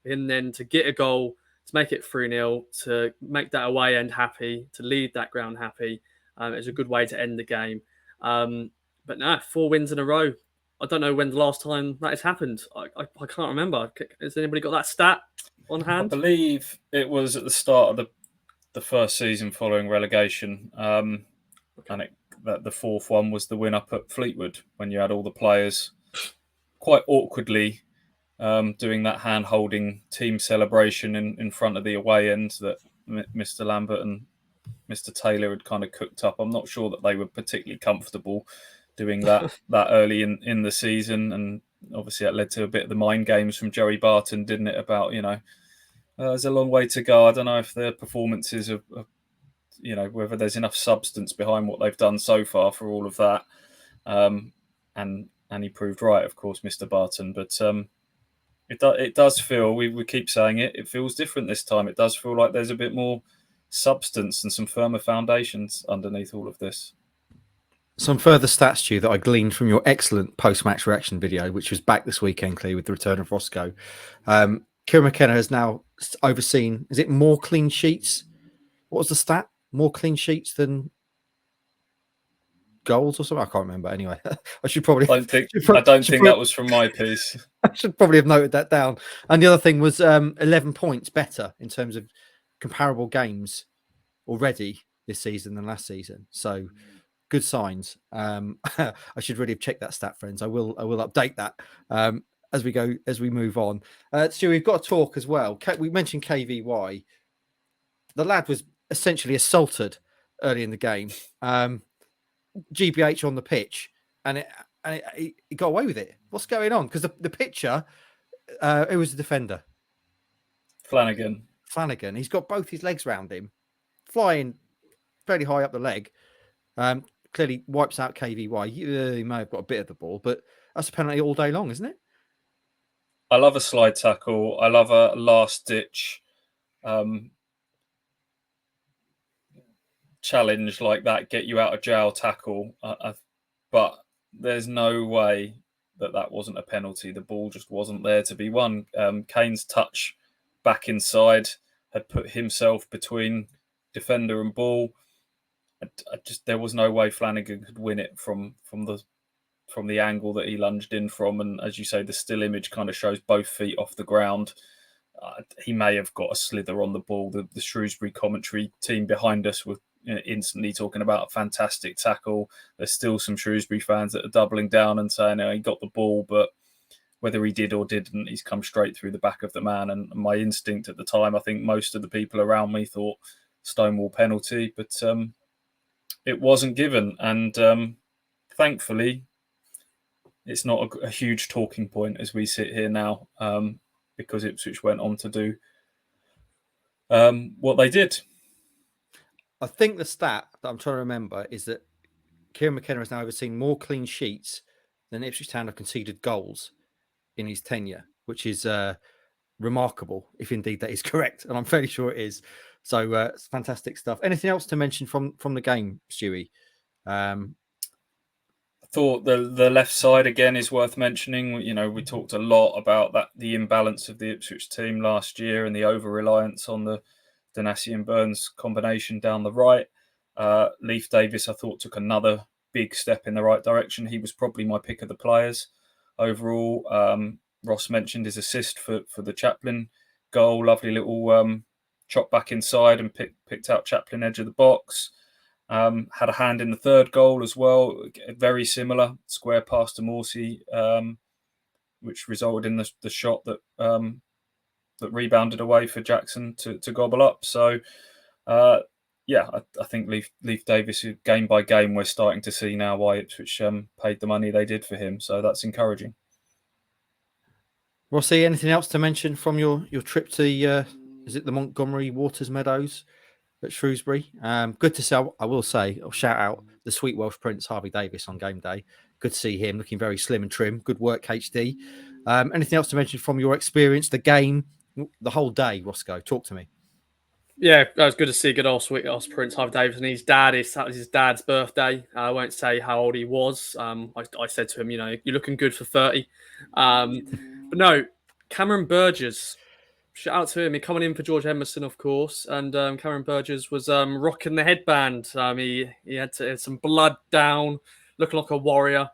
Speaker 3: and then to get a goal, to make it 3-0, to make that away end happy, to lead that ground happy, it's a good way to end the game. But no, 4 wins in a row. I don't know when the last time that has happened. I can't remember. Has anybody got that stat on hand?
Speaker 2: I believe it was at the start of the first season following relegation. And the fourth one was the win up at Fleetwood, when you had all the players quite awkwardly doing that hand-holding team celebration in front of the away end that Mr. Lambert and Mr. Taylor had kind of cooked up. I'm not sure that they were particularly comfortable doing that early in the season, and obviously that led to a bit of the mind games from Joey Barton, didn't it? About there's a long way to go. I don't know if their performances are whether there's enough substance behind what they've done so far for all of that. And he proved right, of course, Mr. Barton. But it does feel, we keep saying it feels different this time. It does feel like there's a bit more substance and some firmer foundations underneath all of this.
Speaker 1: Some further stats, Stu, that I gleaned from your excellent post-match reaction video, which was back this weekend, clearly, with the return of Roscoe. Kieran McKenna has now overseen, is it more clean sheets? What was the stat? More clean sheets than goals or something? I can't remember. Anyway, I should probably...
Speaker 2: I don't think that was from my piece.
Speaker 1: I should probably have noted that down. And the other thing was 11 points better in terms of comparable games already this season than last season. So... good signs. I should really have checked that stat, friends. I will update that as we move on. Stu, we've got to talk as well. We mentioned KVY. The lad was essentially assaulted early in the game. GBH on the pitch, and he got away with it. What's going on? Because the pitcher, it was the defender,
Speaker 2: Flanagan.
Speaker 1: He's got both his legs round him, flying fairly high up the leg. Clearly wipes out KVY. He may have got a bit of the ball, but that's a penalty all day long, isn't it?
Speaker 2: I love a slide tackle. I love a last-ditch challenge like that, get you out of jail tackle. But there's no way that wasn't a penalty. The ball just wasn't there to be won. Kane's touch back inside had put himself between defender and ball. There was no way Flanagan could win it from the angle that he lunged in from, and as you say, the still image kind of shows both feet off the ground. He may have got a slither on the ball. The Shrewsbury commentary team behind us were instantly talking about a fantastic tackle. There's still some Shrewsbury fans that are doubling down and saying he got the ball, but whether he did or didn't, he's come straight through the back of the man. And my instinct at the time, I think most of the people around me thought Stonewall penalty, but it wasn't given, and thankfully, it's not a huge talking point as we sit here now, because Ipswich went on to do what they did.
Speaker 1: I think the stat that I'm trying to remember is that Kieran McKenna has now overseen more clean sheets than Ipswich Town have conceded goals in his tenure, which is remarkable, if indeed that is correct, and I'm fairly sure it is. So it's fantastic stuff. Anything else to mention from the game, Stewie?
Speaker 2: I thought the left side again is worth mentioning. You know, we talked a lot about the imbalance of the Ipswich team last year and the over reliance on the Donassi and Burns combination down the right. Leif Davis, I thought, took another big step in the right direction. He was probably my pick of the players overall. Ross mentioned his assist for the Chaplin goal. Lovely little chop back inside and picked out Chaplin edge of the box. Had a hand in the third goal as well. Very similar square pass to Morsey, which resulted in the shot that that rebounded away for Jackson to gobble up. So, I think Leif Davis, game by game, we're starting to see now why Ipswich paid the money they did for him. So that's encouraging.
Speaker 1: Rossi, anything else to mention from your trip to is it the Montgomery Waters Meadows at Shrewsbury? Good to see. I will say, I'll shout out the sweet Welsh Prince Harvey Davis on game day. Good to see him looking very slim and trim. Good work, HD. Anything else to mention from your experience, the game, the whole day, Roscoe? Talk to me.
Speaker 3: Yeah, it was good to see good old sweet old Prince Harvey Davis and his dad. That was his dad's birthday. I won't say how old he was. I said to him, you're looking good for 30. But no, Cameron Burgess, shout out to him. He coming in for George Emerson, of course, and Cameron Burgess was rocking the headband. He had some blood down, looking like a warrior.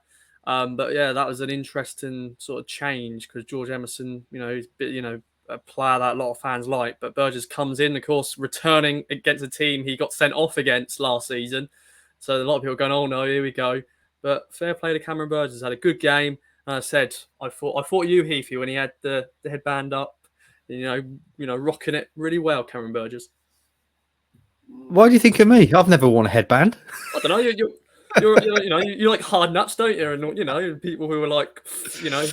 Speaker 3: But yeah, that was an interesting sort of change because George Emerson, he's a bit, a player that a lot of fans like, but Burgess comes in, of course, returning against a team he got sent off against last season. So a lot of people are going, "Oh no, here we go." But fair play to Cameron Burgess, had a good game. And I said, I thought you, Heathy, when he had the headband up, rocking it really well, Cameron Burgess.
Speaker 1: Why do you think of me? I've never worn a headband.
Speaker 3: I don't know. You like hard nuts, don't you? And people who are like,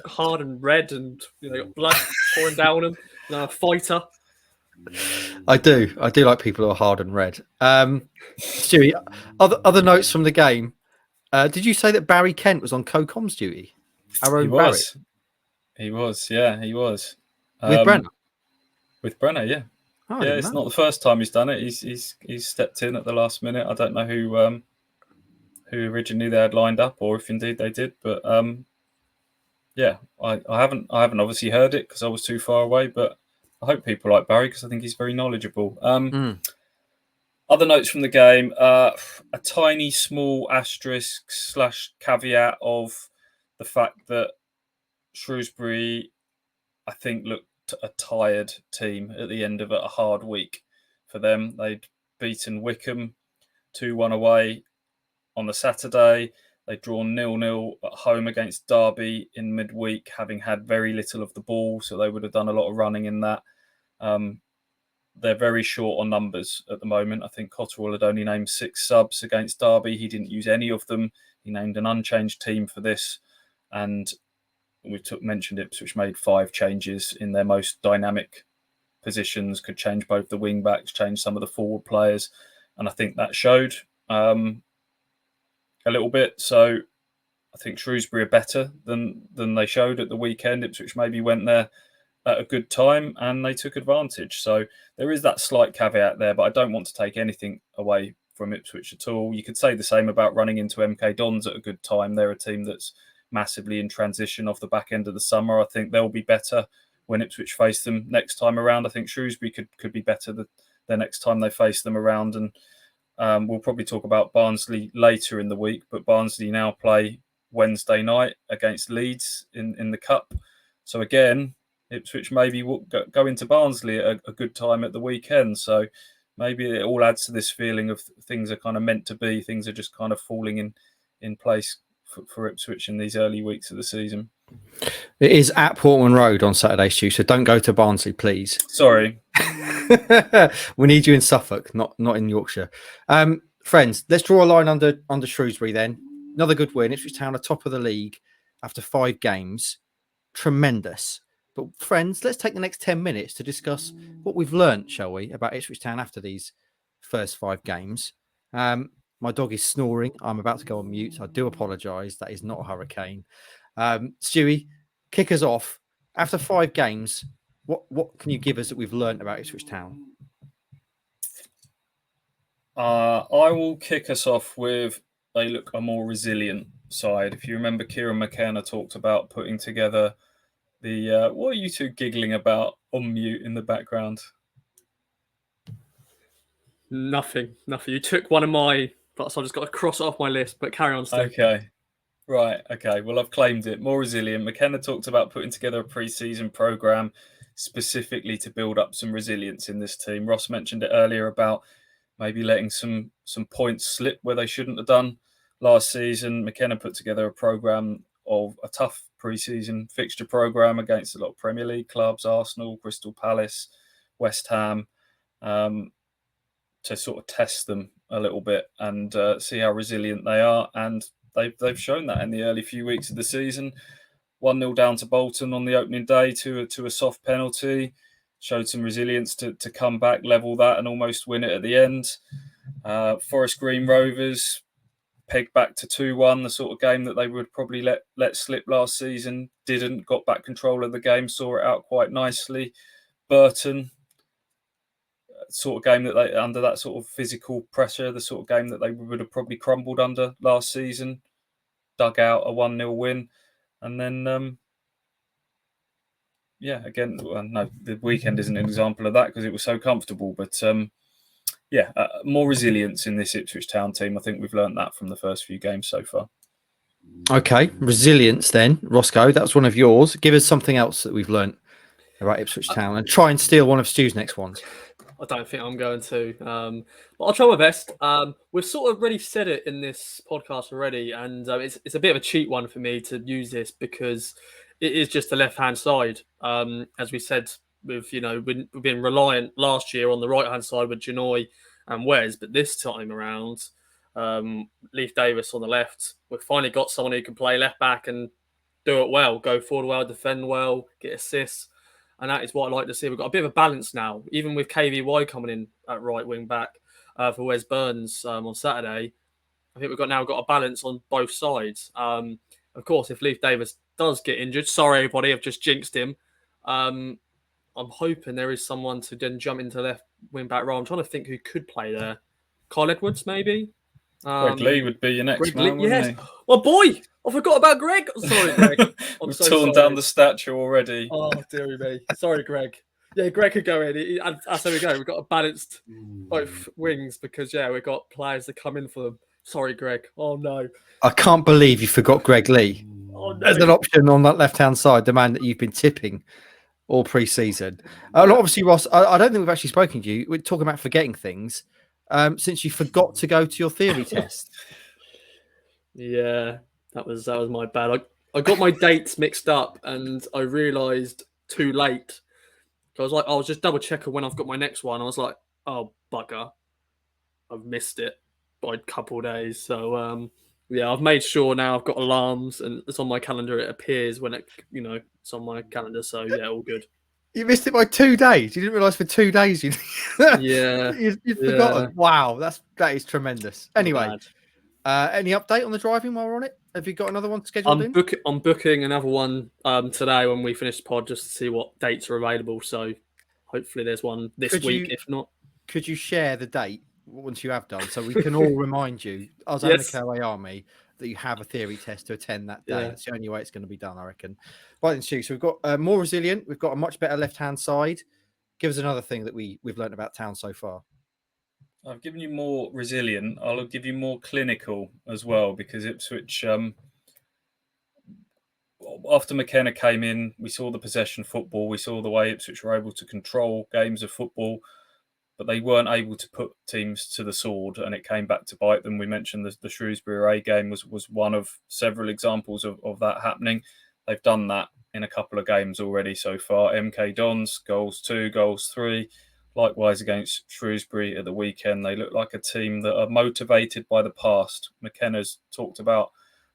Speaker 3: hard and red and got blood pouring down them. A fighter.
Speaker 1: I do like people who are hard and red. Stewie, other notes from the game. Did you say that Barry Kent was on co-coms duty? Our own Barry.
Speaker 2: He was. Yeah, he was.
Speaker 1: With Brenner.
Speaker 2: With Brenner, yeah.
Speaker 1: Oh,
Speaker 2: yeah, it's not the first time he's done it. He's stepped in at the last minute. I don't know who originally they had lined up, or if indeed they did. But I haven't obviously heard it because I was too far away. But I hope people like Barry because I think he's very knowledgeable. Other notes from the game: a tiny, small asterisk / caveat of the fact that Shrewsbury, I think, looked a tired team at the end of a hard week for them. They'd beaten Wickham 2-1 away on the Saturday. They'd drawn 0-0 at home against Derby in midweek, having had very little of the ball, so they would have done a lot of running in that. They're very short on numbers at the moment. I think Cotterill had only named 6 subs against Derby. He didn't use any of them. He named an unchanged team for this, and we mentioned Ipswich made 5 changes in their most dynamic positions, could change both the wing backs, change some of the forward players, and I think that showed a little bit. So I think Shrewsbury are better than they showed at the weekend. Ipswich maybe went there at a good time and they took advantage. So there is that slight caveat there, but I don't want to take anything away from Ipswich at all. You could say the same about running into MK Dons at a good time. They're a team that's massively in transition off the back end of the summer. I think they'll be better when Ipswich face them next time around. I think Shrewsbury could be better the next time they face them around. And we'll probably talk about Barnsley later in the week, but Barnsley now play Wednesday night against Leeds in the Cup. So again, Ipswich maybe will go into Barnsley at a good time at the weekend. So maybe it all adds to this feeling of things are kind of meant to be. Things are just kind of falling in place for Ipswich in these early weeks of the season.
Speaker 1: It is at Portman Road on Saturday, Stu, so don't go to Barnsley, please.
Speaker 2: Sorry.
Speaker 1: We need you in Suffolk, not in Yorkshire. Friends, let's draw a line under Shrewsbury then. Another good win. Ipswich Town are top of the league after 5 games. Tremendous. But friends, let's take the next 10 minutes to discuss what we've learned, shall we, about Ipswich Town after these first 5 games. My dog is snoring. I'm about to go on mute. I do apologise. That is not a hurricane. Stewie, kick us off. After 5 games, what can you give us that we've learnt about Ipswich Town?
Speaker 2: I will kick us off with they look a more resilient side. If you remember, Kieran McKenna talked about putting together the. What are you two giggling about on mute in the background?
Speaker 3: Nothing. You took one of my, so I've just got to cross it off my list. But carry on, Steve.
Speaker 2: Okay. Right. Okay. Well, I've claimed it. More resilient. McKenna talked about putting together a pre-season program specifically to build up some resilience in this team. Ross mentioned it earlier about maybe letting some points slip where they shouldn't have done last season. McKenna put together a program of a tough pre-season fixture program against a lot of Premier League clubs, Arsenal, Crystal Palace, West Ham, to sort of test them a little bit and see how resilient they are. And they've shown that in the early few weeks of the season. 1-0 down to Bolton on the opening day to a soft penalty. Showed some resilience to come back, level that, and almost win it at the end. Forest Green Rovers pegged back to 2-1, the sort of game that they would probably let slip last season. Didn't, got back control of the game, saw it out quite nicely. Burton, sort of game that they, under that sort of physical pressure, the sort of game that they would have probably crumbled under last season, dug out a 1-0 win. And then, again, no, the weekend isn't an example of that because it was so comfortable. But more resilience in this Ipswich Town team. I think we've learned that from the first few games so far.
Speaker 1: Okay, resilience then. Roscoe, that was one of yours. Give us something else that we've learnt about Ipswich Town and try and steal one of Stu's next ones.
Speaker 3: I don't think I'm going to, but I'll try my best. We've sort of already said it in this podcast already, and it's a bit of a cheat one for me to use this because it is just the left-hand side. As we said, we've been reliant last year on the right-hand side with Janoy and Wes, but this time around, Leif Davis on the left, we've finally got someone who can play left back and do it well, go forward well, defend well, get assists. And that is what I like to see. We've got a bit of a balance now, even with KVY coming in at right wing back for Wes Burns on Saturday. I think we've now got a balance on both sides. Of course, if Leif Davis does get injured, sorry everybody, I've just jinxed him. I'm hoping there is someone to then jump into left wing back role. I'm trying to think who could play there. Kyle Edwards, maybe.
Speaker 2: Greg Lee would be your next man, wouldn't he?
Speaker 3: My boy! I forgot about Greg. Sorry, Greg.
Speaker 2: We've torn down the statue already.
Speaker 3: Oh, dearie me. Sorry, Greg. Yeah, Greg could go in. That's how we go. We've got a balanced both wings because, we've got players that come in for them. Sorry, Greg. Oh, no.
Speaker 1: I can't believe you forgot Greg Lee.
Speaker 3: Oh, no.
Speaker 1: As an option on that left-hand side, the man that you've been tipping all pre-season. Obviously, Ross, I don't think we've actually spoken to you. We're talking about forgetting things since you forgot to go to your theory test.
Speaker 3: Yeah, that was my bad. I got my dates mixed up and I realised too late. I was just double checking when I've got my next one. I was like, oh, bugger. I've missed it by a couple of days. So, I've made sure now I've got alarms and it's on my calendar. It appears when it's on my calendar. So, all good.
Speaker 1: You missed it by 2 days. You didn't realise for 2 days you'd forgotten. Wow, that is tremendous. Anyway, any update on the driving while we're on it? Have you got another one scheduled in?
Speaker 3: I'm booking another one today when we finish the pod just to see what dates are available. So hopefully there's one this week. If not,
Speaker 1: could you share the date once you have done so we can all remind you, as in the KOA Army, that you have a theory test to attend that day? It's the only way it's going to be done, I reckon. Right then, Stu. So we've got more resilient. We've got a much better left-hand side. Give us another thing that we've learned about Town so far.
Speaker 2: I've given you more resilient. I'll give you more clinical as well because Ipswich, after McKenna came in, we saw the possession football. We saw the way Ipswich were able to control games of football, but they weren't able to put teams to the sword, and it came back to bite them. We mentioned the Shrewsbury away game was one of several examples of that happening. They've done that in a couple of games already so far. MK Dons, goals 2, goals 3. Likewise against Shrewsbury at the weekend. They look like a team that are motivated by the past. McKenna's talked about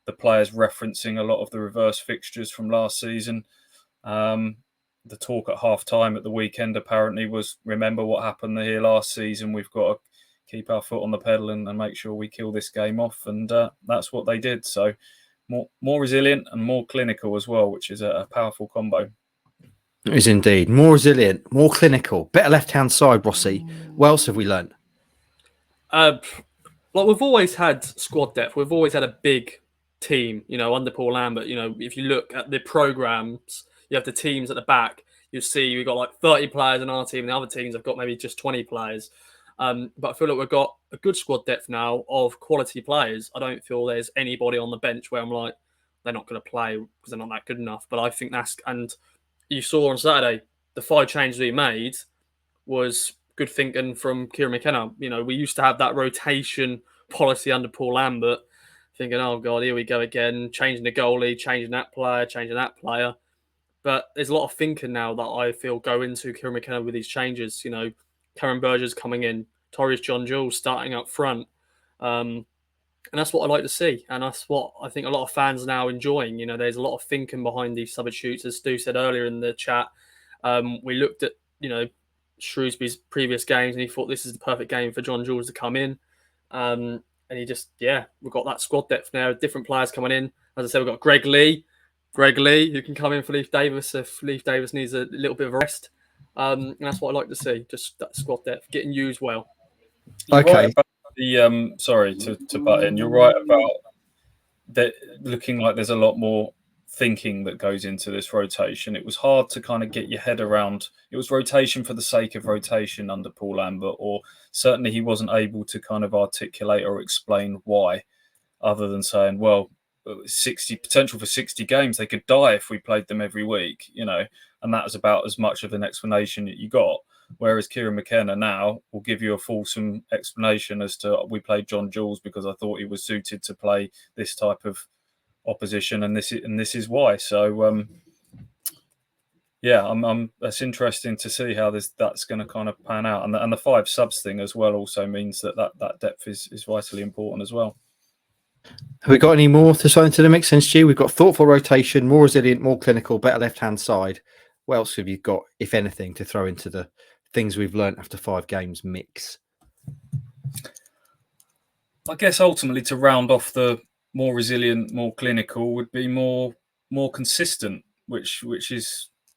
Speaker 2: the players referencing a lot of the reverse fixtures from last season. The talk at half-time at the weekend apparently was, remember what happened here last season. We've got to keep our foot on the pedal and make sure we kill this game off. And that's what they did. So more resilient and more clinical as well, which is a powerful combo.
Speaker 1: It is indeed. More resilient, more clinical, better left-hand side, Rossi. What else have we learned?
Speaker 3: Like we've always had squad depth. We've always had a big team, under Paul Lambert. If you look at the programs, you have the teams at the back. You see we've got like 30 players in our team, and the other teams have got maybe just 20 players. But I feel like we've got a good squad depth now of quality players. I don't feel there's anybody on the bench where I'm like, they're not going to play because they're not that good enough. But I think and you saw on Saturday, the 5 changes we made was good thinking from Kieran McKenna. We used to have that rotation policy under Paul Lambert, thinking, oh God, here we go again, changing the goalie, changing that player. But there's a lot of thinking now that I feel go into Kieran McKenna with these changes. Karen Burgess coming in, Tyreece John Jules starting up front. And that's what I like to see. And that's what I think a lot of fans are now enjoying. There's a lot of thinking behind these substitutes. As Stu said earlier in the chat, we looked at, Shrewsbury's previous games and he thought this is the perfect game for John Jules to come in. And he just, we've got that squad depth now, different players coming in. As I said, we've got Greg Lee, who can come in for Leif Davis if Leif Davis needs a little bit of a rest. And that's what I like to see, just that squad depth getting used well.
Speaker 2: You're right about the sorry to butt in. You're right about that looking like there's a lot more thinking that goes into this rotation. It was hard to kind of get your head around. It was rotation for the sake of rotation under Paul Lambert, or certainly he wasn't able to kind of articulate or explain why, other than saying, well, 60 potential for 60 games, they could die if we played them every week, and that was about as much of an explanation that you got. Whereas Kieran McKenna now will give you a fulsome explanation as to we played John Jules because I thought he was suited to play this type of opposition, and this is why. So that's interesting to see how that's going to kind of pan out, and the 5 subs thing as well also means that depth is vitally important as well.
Speaker 1: Have we got any more to throw into the mix then, Stu? We've got thoughtful rotation, more resilient, more clinical, better left-hand side. What else have you got, if anything, to throw into the things we've learned after 5 games mix?
Speaker 2: I guess ultimately to round off the more resilient, more clinical would be more consistent, which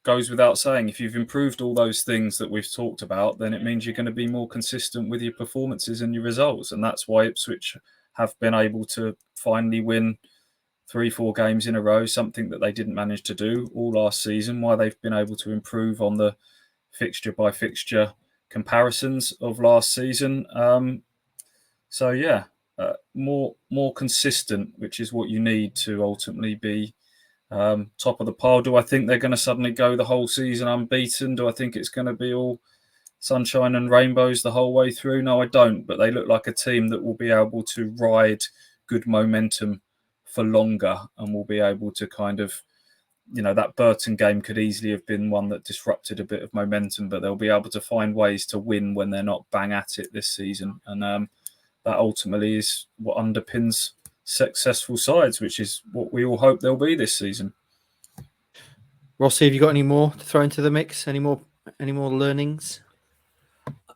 Speaker 2: goes without saying. If you've improved all those things that we've talked about, then it means you're going to be more consistent with your performances and your results. And that's why Ipswich have been able to finally win 3-4 games in a row, something that they didn't manage to do all last season, why they've been able to improve on the fixture by fixture comparisons of last season. More consistent, which is what you need to ultimately be top of the pile. Do I think they're going to suddenly go the whole season unbeaten? Do I think it's going to be all sunshine and rainbows the whole way through? No, I don't. But they look like a team that will be able to ride good momentum for longer and will be able to kind of, that Burton game could easily have been one that disrupted a bit of momentum, but they'll be able to find ways to win when they're not bang at it this season. And that ultimately is what underpins successful sides, which is what we all hope they'll be this season.
Speaker 1: Rossi, have you got any more to throw into the mix? Any more learnings?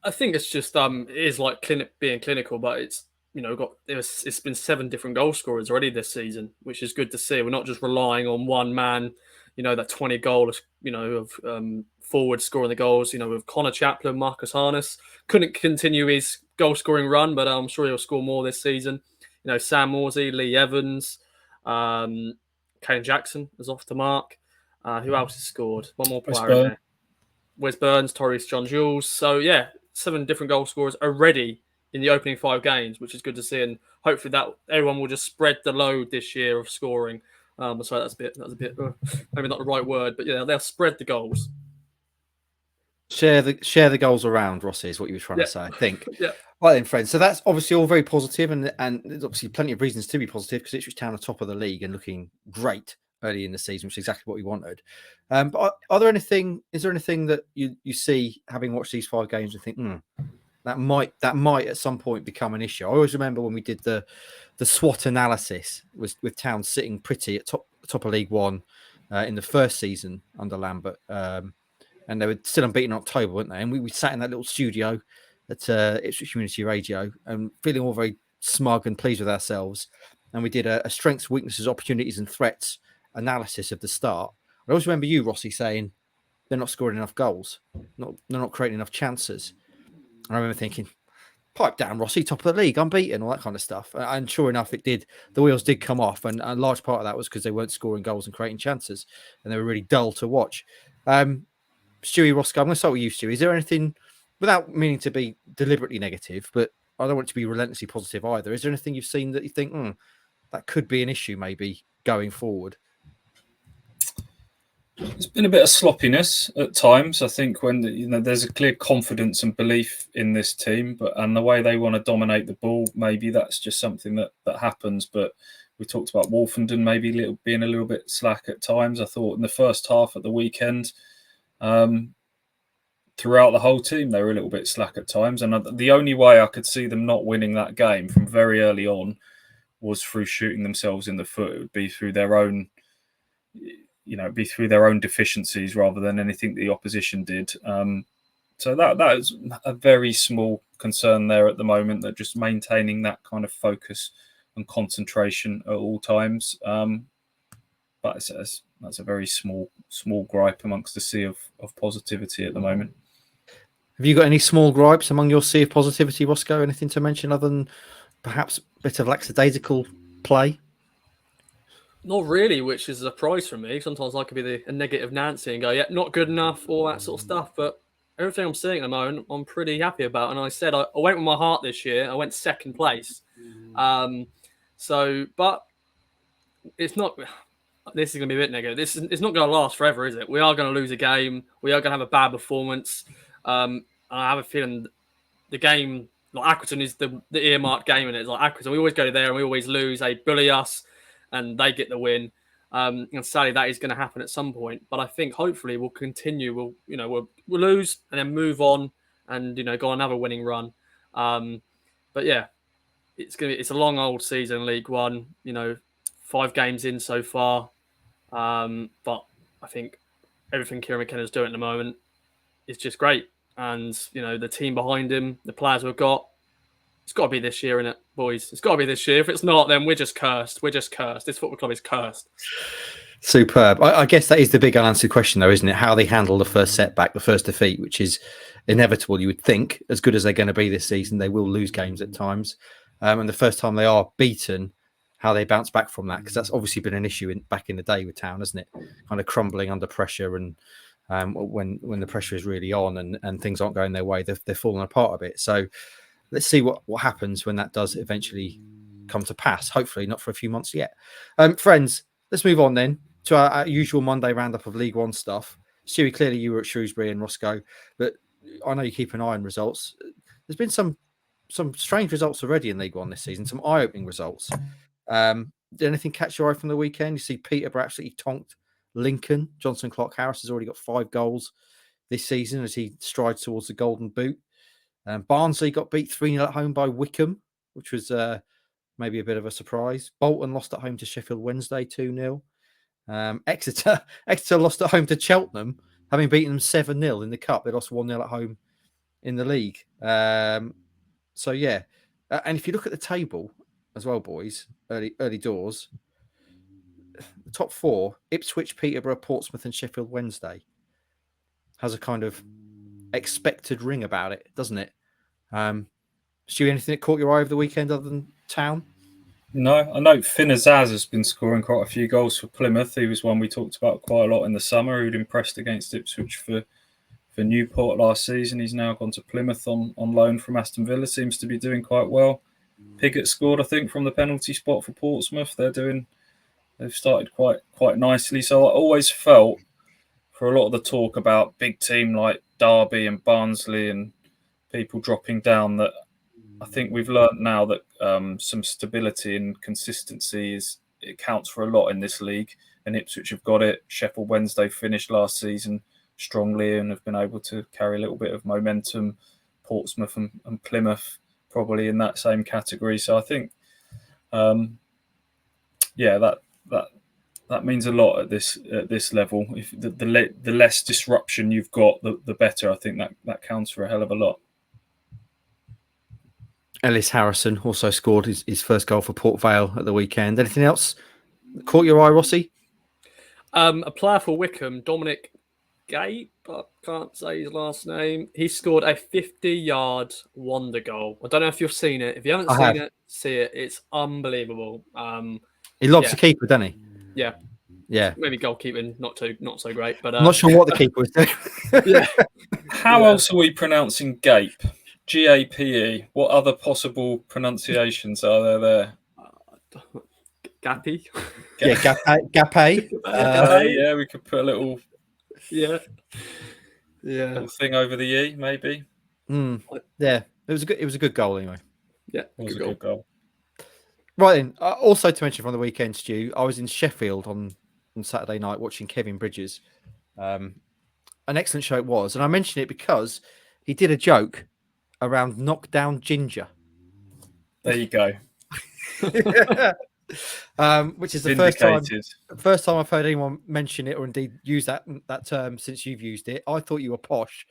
Speaker 3: I think it's just it is like being clinical, but it's it's been 7 different goal scorers already this season, which is good to see. We're not just relying on one man, that 20 goals, of forward scoring the goals. With Connor Chaplin, Marcus Harness couldn't continue his goal scoring run, but I'm sure he'll score more this season. Sam Morsey, Lee Evans, Kane Jackson is off the mark. Who else has scored? One more player in there. Wes Burns, Tyreece John Jules. So 7 different goal scorers already in the opening 5 games, which is good to see, and hopefully that everyone will just spread the load this year of scoring. Sorry, that's a bit maybe not the right word, but they'll spread the goals.
Speaker 1: Share the goals around, Rossi, is what you were trying to say, I think. Right then, friends. So that's obviously all very positive, and there's obviously plenty of reasons to be positive because Ipswich Town are top of the league and looking great early in the season, which is exactly what we wanted. But is there anything that you see, having watched these 5 games, and think, that might at some point become an issue? I always remember when we did the SWOT analysis with Town sitting pretty at top of League One in the first season under Lambert, and they were still unbeaten in October, weren't they? And we sat in that little studio at Ipswich Community Radio and feeling all very smug and pleased with ourselves. And we did a strengths, weaknesses, opportunities, and threats analysis of the start. I always remember you, Rossi, saying they're not scoring enough goals. They're not creating enough chances. And I remember thinking, pipe down, Rossi, top of the league, unbeaten, all that kind of stuff. And sure enough, it did. The wheels did come off, and a large part of that was because they weren't scoring goals and creating chances, and they were really dull to watch. Stewie, Roscoe, I'm going to start with you, Stewie. Is there anything, without meaning to be deliberately negative, but I don't want it to be relentlessly positive either, is there anything you've seen that you think, that could be an issue maybe going forward?
Speaker 2: There's been a bit of sloppiness at times. I think when there's a clear confidence and belief in this team, and the way they want to dominate the ball, maybe that's just something that happens. But we talked about Wolfenden maybe being a little bit slack at times. I thought in the first half at the weekend, throughout the whole team, they were a little bit slack at times. And the only way I could see them not winning that game from very early on was through shooting themselves in the foot. It would be through their own deficiencies rather than anything the opposition did. So that is a very small concern there at the moment, that just maintaining that kind of focus and concentration at all times. But that's a very small gripe amongst the sea of positivity at the moment.
Speaker 1: Have you got any small gripes among your sea of positivity, Roscoe? Anything to mention other than perhaps a bit of lackadaisical play?
Speaker 3: Not really, which is a surprise for me. Sometimes I could be a negative Nancy and go, yeah, not good enough, all that sort of stuff. But everything I'm seeing at the moment, I'm pretty happy about. And I said I went with my heart this year. I went second place. But it's not. This is going to be a bit negative. It's not going to last forever, is it? We are going to lose a game. We are going to have a bad performance. And I have a feeling the game, like Accrington, is the earmarked game, and it's like Accrington. We always go there and we always lose. They bully us, and they get the win. And sadly, that is going to happen at some point. But I think hopefully we'll continue. We'll lose and then move on, and go on another winning run. But yeah, it's a long old season in League One. 5 games in so far. But I think everything Kieran McKenna's doing at the moment is just great. And, the team behind him, the players we've got, it's got to be this year, innit, boys? It's got to be this year. If it's not, then we're just cursed. This football club is cursed.
Speaker 1: Superb. I guess that is the big unanswered question, though, isn't it? How they handle the first setback, the first defeat, which is inevitable, you would think. As good as they're going to be this season, they will lose games at times. And the first time they are beaten, how they bounce back from that, because that's obviously been an issue back in the day with Town, hasn't it? Kind of crumbling under pressure, and when the pressure is really on and things aren't going their way, they're falling apart a bit. So let's see what happens when that does eventually come to pass. Hopefully not for a few months yet. Friends, let's move on then to our usual Monday roundup of League One stuff. Stewie, clearly you were at Shrewsbury and Roscoe, but I know you keep an eye on results. There's been some strange results already in League One this season, some eye-opening results. Did anything catch your eye from the weekend? You see Peterborough absolutely tonked Lincoln. Johnson Clark Harris has already got 5 goals this season as he strides towards the Golden Boot. Barnsley got beat 3-0 at home by Wickham, which was maybe a bit of a surprise. Bolton lost at home to Sheffield Wednesday 2-0. Exeter lost at home to Cheltenham, having beaten them 7-0 in the Cup. They lost 1-0 at home in the league. So yeah, and if you look at the table as well, boys, early doors, the top 4, Ipswich, Peterborough, Portsmouth and Sheffield Wednesday, has a kind of expected ring about it, doesn't it? Stu, anything that caught your eye over the weekend other than Town?
Speaker 2: No, I know Finn Azaz has been scoring quite a few goals for Plymouth. He was one we talked about quite a lot in the summer, who'd impressed against Ipswich for Newport last season. He's now gone to Plymouth on loan from Aston Villa, seems to be doing quite well. Piggott scored, I think, from the penalty spot for Portsmouth. They've started quite nicely. So I always felt, for a lot of the talk about big team like Derby and Barnsley and people dropping down, that I think we've learnt now that some stability and consistency it counts for a lot in this league. And Ipswich have got it. Sheffield Wednesday finished last season strongly and have been able to carry a little bit of momentum. Portsmouth and Plymouth probably in that same category. So I think, that means a lot at this level. If the less disruption you've got, the better. I think that counts for a hell of a lot.
Speaker 1: Ellis Harrison also scored his first goal for Port Vale at the weekend. Anything else caught your eye, Rossi?
Speaker 3: A player for Wickham, Dominic Gape, I can't say his last name. He scored a 50-yard wonder goal. I don't know if you've seen it. If you haven't
Speaker 1: I
Speaker 3: seen
Speaker 1: have.
Speaker 3: it, see it. It's unbelievable.
Speaker 1: He lobs
Speaker 3: Yeah.
Speaker 1: the keeper, doesn't he?
Speaker 3: Yeah.
Speaker 1: Yeah.
Speaker 3: Maybe goalkeeping not so great, but
Speaker 1: I'm not sure what the keeper was doing.
Speaker 3: yeah.
Speaker 2: How
Speaker 3: Yeah.
Speaker 2: else are we pronouncing gape? GAPE. What other possible pronunciations are there?
Speaker 3: Gappy.
Speaker 1: Yeah, Gape.
Speaker 2: Yeah, we could put a little
Speaker 3: Yeah.
Speaker 2: thing over the E, maybe.
Speaker 1: Yeah, it was a good goal anyway.
Speaker 3: Yeah.
Speaker 2: It was
Speaker 3: Good
Speaker 2: a
Speaker 3: goal.
Speaker 2: good goal.
Speaker 1: Right then, also to mention from the weekend, Stu, I was in Sheffield on Saturday night watching Kevin Bridges. An excellent show it was, and I mention it because he did a joke around knockdown ginger.
Speaker 2: There you go.
Speaker 1: Which is the first time
Speaker 2: Vindicated.
Speaker 1: I've heard anyone mention it or indeed use that term since you've used it. I thought you were posh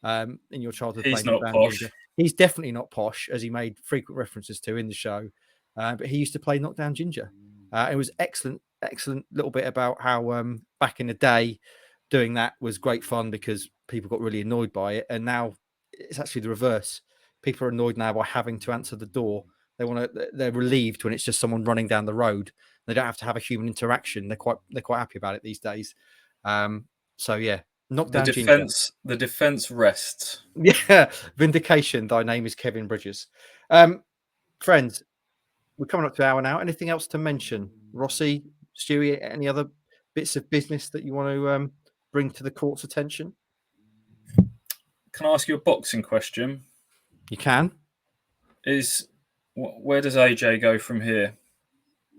Speaker 1: in your childhood.
Speaker 2: He's
Speaker 1: playing
Speaker 2: not
Speaker 1: knockdown
Speaker 2: posh.
Speaker 1: ginger. He's definitely not posh, as he made frequent references to in the show. But he used to play knockdown ginger. It was excellent little bit about how back in the day doing that was great fun because people got really annoyed by it, and now it's actually the reverse. People are annoyed now by having to answer the door. They're relieved when it's just someone running down the road. They don't have to have a human interaction. They're quite happy about it these days. So yeah, knockdown ginger.
Speaker 2: The defense rests.
Speaker 1: Yeah, vindication. Thy name is Kevin Bridges. Friends, we're coming up to an hour now. Anything else to mention? Rossi, Stewie, any other bits of business that you want to bring to the court's attention?
Speaker 2: Can I ask you a boxing question?
Speaker 1: You can.
Speaker 2: Where does AJ go from here?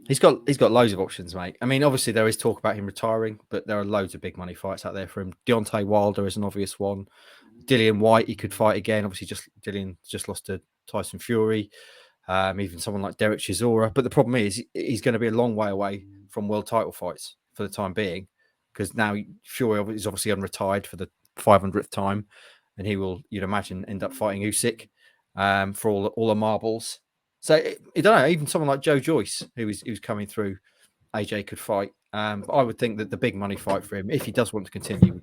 Speaker 1: He's got loads of options, mate. I mean, obviously there is talk about him retiring, but there are loads of big money fights out there for him. Deontay Wilder is an obvious one. Dillian White, he could fight again. Obviously, Dillian just lost to Tyson Fury. Even someone like Derek Chisora. But the problem is he's going to be a long way away from world title fights for the time being, because now Fury is obviously unretired for the 500th time, and he will, you'd imagine, end up fighting Usyk for all the marbles. So I don't know. Even someone like Joe Joyce, who's coming through, AJ could fight. But I would think that the big money fight for him, if he does want to continue,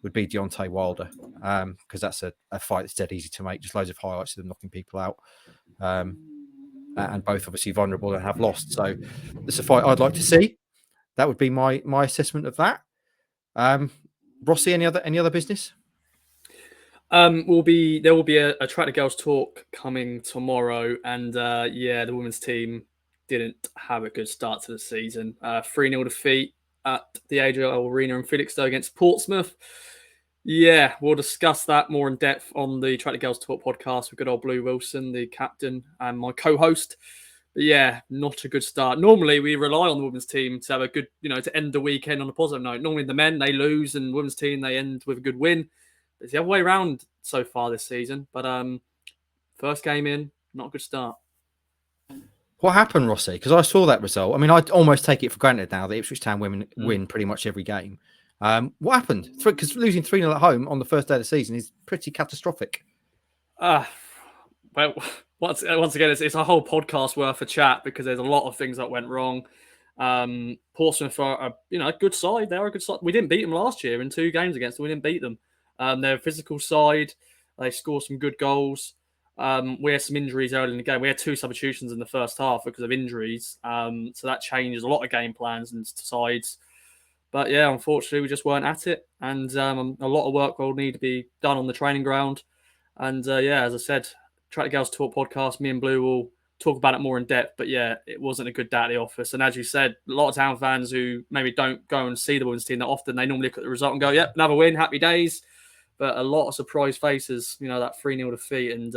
Speaker 1: would be Deontay Wilder, because that's a fight that's dead easy to make. Just loads of highlights of them knocking people out, and both obviously vulnerable and have lost. So it's a fight I'd like to see. That would be my assessment of that. Rossi, any other business?
Speaker 3: There will be a Track the Girls talk coming tomorrow, and the women's team didn't have a good start to the season. 3-0 defeat at the AJL Arena in Felixstowe against Portsmouth. Yeah, we'll discuss that more in depth on the Track the Girls talk podcast with good old Blue Wilson, the captain, and my co-host. But yeah, not a good start. Normally, we rely on the women's team to have a good, to end the weekend on a positive note. Normally, the men, they lose, and the women's team, they end with a good win. It's the other way around so far this season. But first game in, not a good start.
Speaker 1: What happened, Rossi? Because I saw that result. I mean, I almost take it for granted now that Ipswich Town women win pretty much every game. What happened? Because losing 3-0 at home on the first day of the season is pretty catastrophic.
Speaker 3: Well, once again, it's a whole podcast worth of chat because there's a lot of things that went wrong. Portsmouth are a good side. They are a good side. We didn't beat them last year in 2 games against them. We didn't beat them. They're a physical side. They score some good goals. We had some injuries early in the game. We had 2 substitutions in the first half because of injuries. So that changes a lot of game plans and sides. But yeah, unfortunately, we just weren't at it. And a lot of work will need to be done on the training ground. And as I said, Track the Girls Talk podcast, me and Blue will talk about it more in depth. But yeah, it wasn't a good day at the office. And as you said, a lot of Town fans who maybe don't go and see the women's team that often, they normally look at the result and go, yep, another win, happy days. But a lot of surprise faces, that 3-0 defeat. And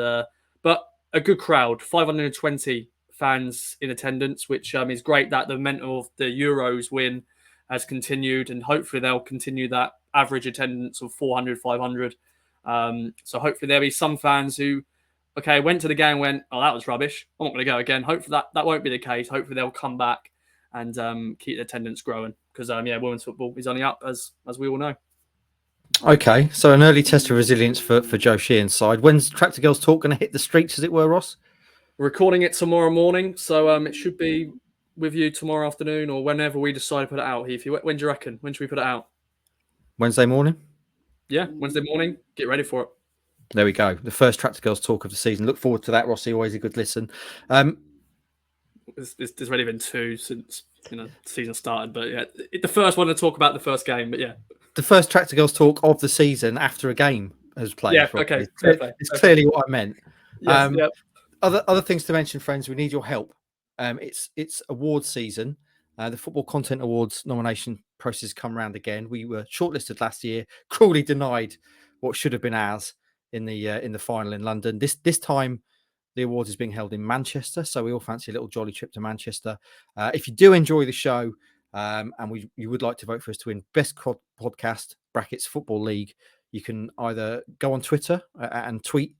Speaker 3: but a good crowd, 520 fans in attendance, which is great that the momentum of the Euros win has continued. And hopefully they'll continue that average attendance of 400, 500. So hopefully there'll be some fans who, went to the game and went, oh, that was rubbish, I'm not going to go again. Hopefully that won't be the case. Hopefully they'll come back and keep the attendance growing because, women's football is only up, as we all know.
Speaker 1: Okay, so an early test of resilience for Joe Sheehan's side. When's Track the Girls Talk going to hit the streets, as it were, Ross?
Speaker 3: We're recording it tomorrow morning, so it should be with you tomorrow afternoon or whenever we decide to put it out, Heath. When do you reckon? When should we put it out?
Speaker 1: Wednesday morning.
Speaker 3: Yeah, Wednesday morning. Get ready for it.
Speaker 1: There we go. The first Tractor Girls talk of the season. Look forward to that, Rossi. Always a good listen.
Speaker 3: There's already been 2 since the season started, but yeah, the first one to talk about the first game. But yeah,
Speaker 1: the first Tractor Girls talk of the season after a game has played.
Speaker 3: Yeah,
Speaker 1: Rossi.
Speaker 3: okay,
Speaker 1: It's clearly what I meant.
Speaker 3: Yes, yep.
Speaker 1: Other things to mention, friends. We need your help. It's awards season. The Football Content Awards nomination process come round again. We were shortlisted last year, cruelly denied what should have been ours in the final in London. This time, the awards is being held in Manchester, so we all fancy a little jolly trip to Manchester. If you do enjoy the show, and you would like to vote for us to win Best Podcast (Football League), you can either go on Twitter and tweet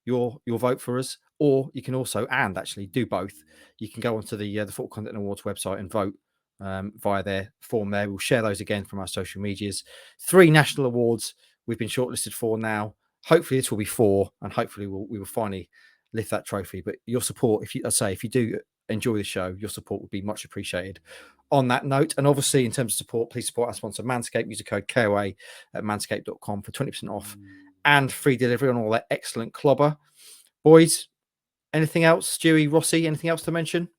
Speaker 1: your vote for us, or you can also, and actually do both, you can go onto the Football Content Awards website and vote via their form there. We'll share those again from our social medias. 3 national awards we've been shortlisted for now. Hopefully this will be 4, and hopefully we will finally lift that trophy. But your support, if you do enjoy the show, your support would be much appreciated. On that note, and obviously in terms of support, please support our sponsor Manscaped. Use the code KOA at manscaped.com for 20% off and free delivery on all that excellent clobber. Boys, anything else? Stewie, Rossi, anything else to mention?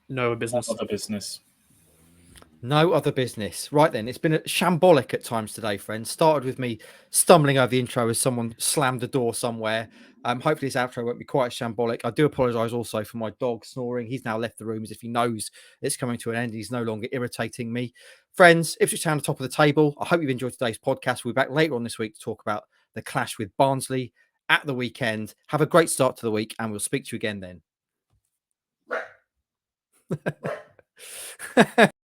Speaker 3: No business.
Speaker 2: Other business.
Speaker 1: No other business. Right then, it's been shambolic at times today, friends. Started with me stumbling over the intro as someone slammed the door somewhere. Hopefully this outro won't be quite as shambolic. I do apologise also for my dog snoring. He's now left the room as if he knows it's coming to an end. He's no longer irritating me. Friends, Ipswich Town at the top of the table. I hope you've enjoyed today's podcast. We'll be back later on this week to talk about the clash with Barnsley at the weekend. Have a great start to the week, and we'll speak to you again then.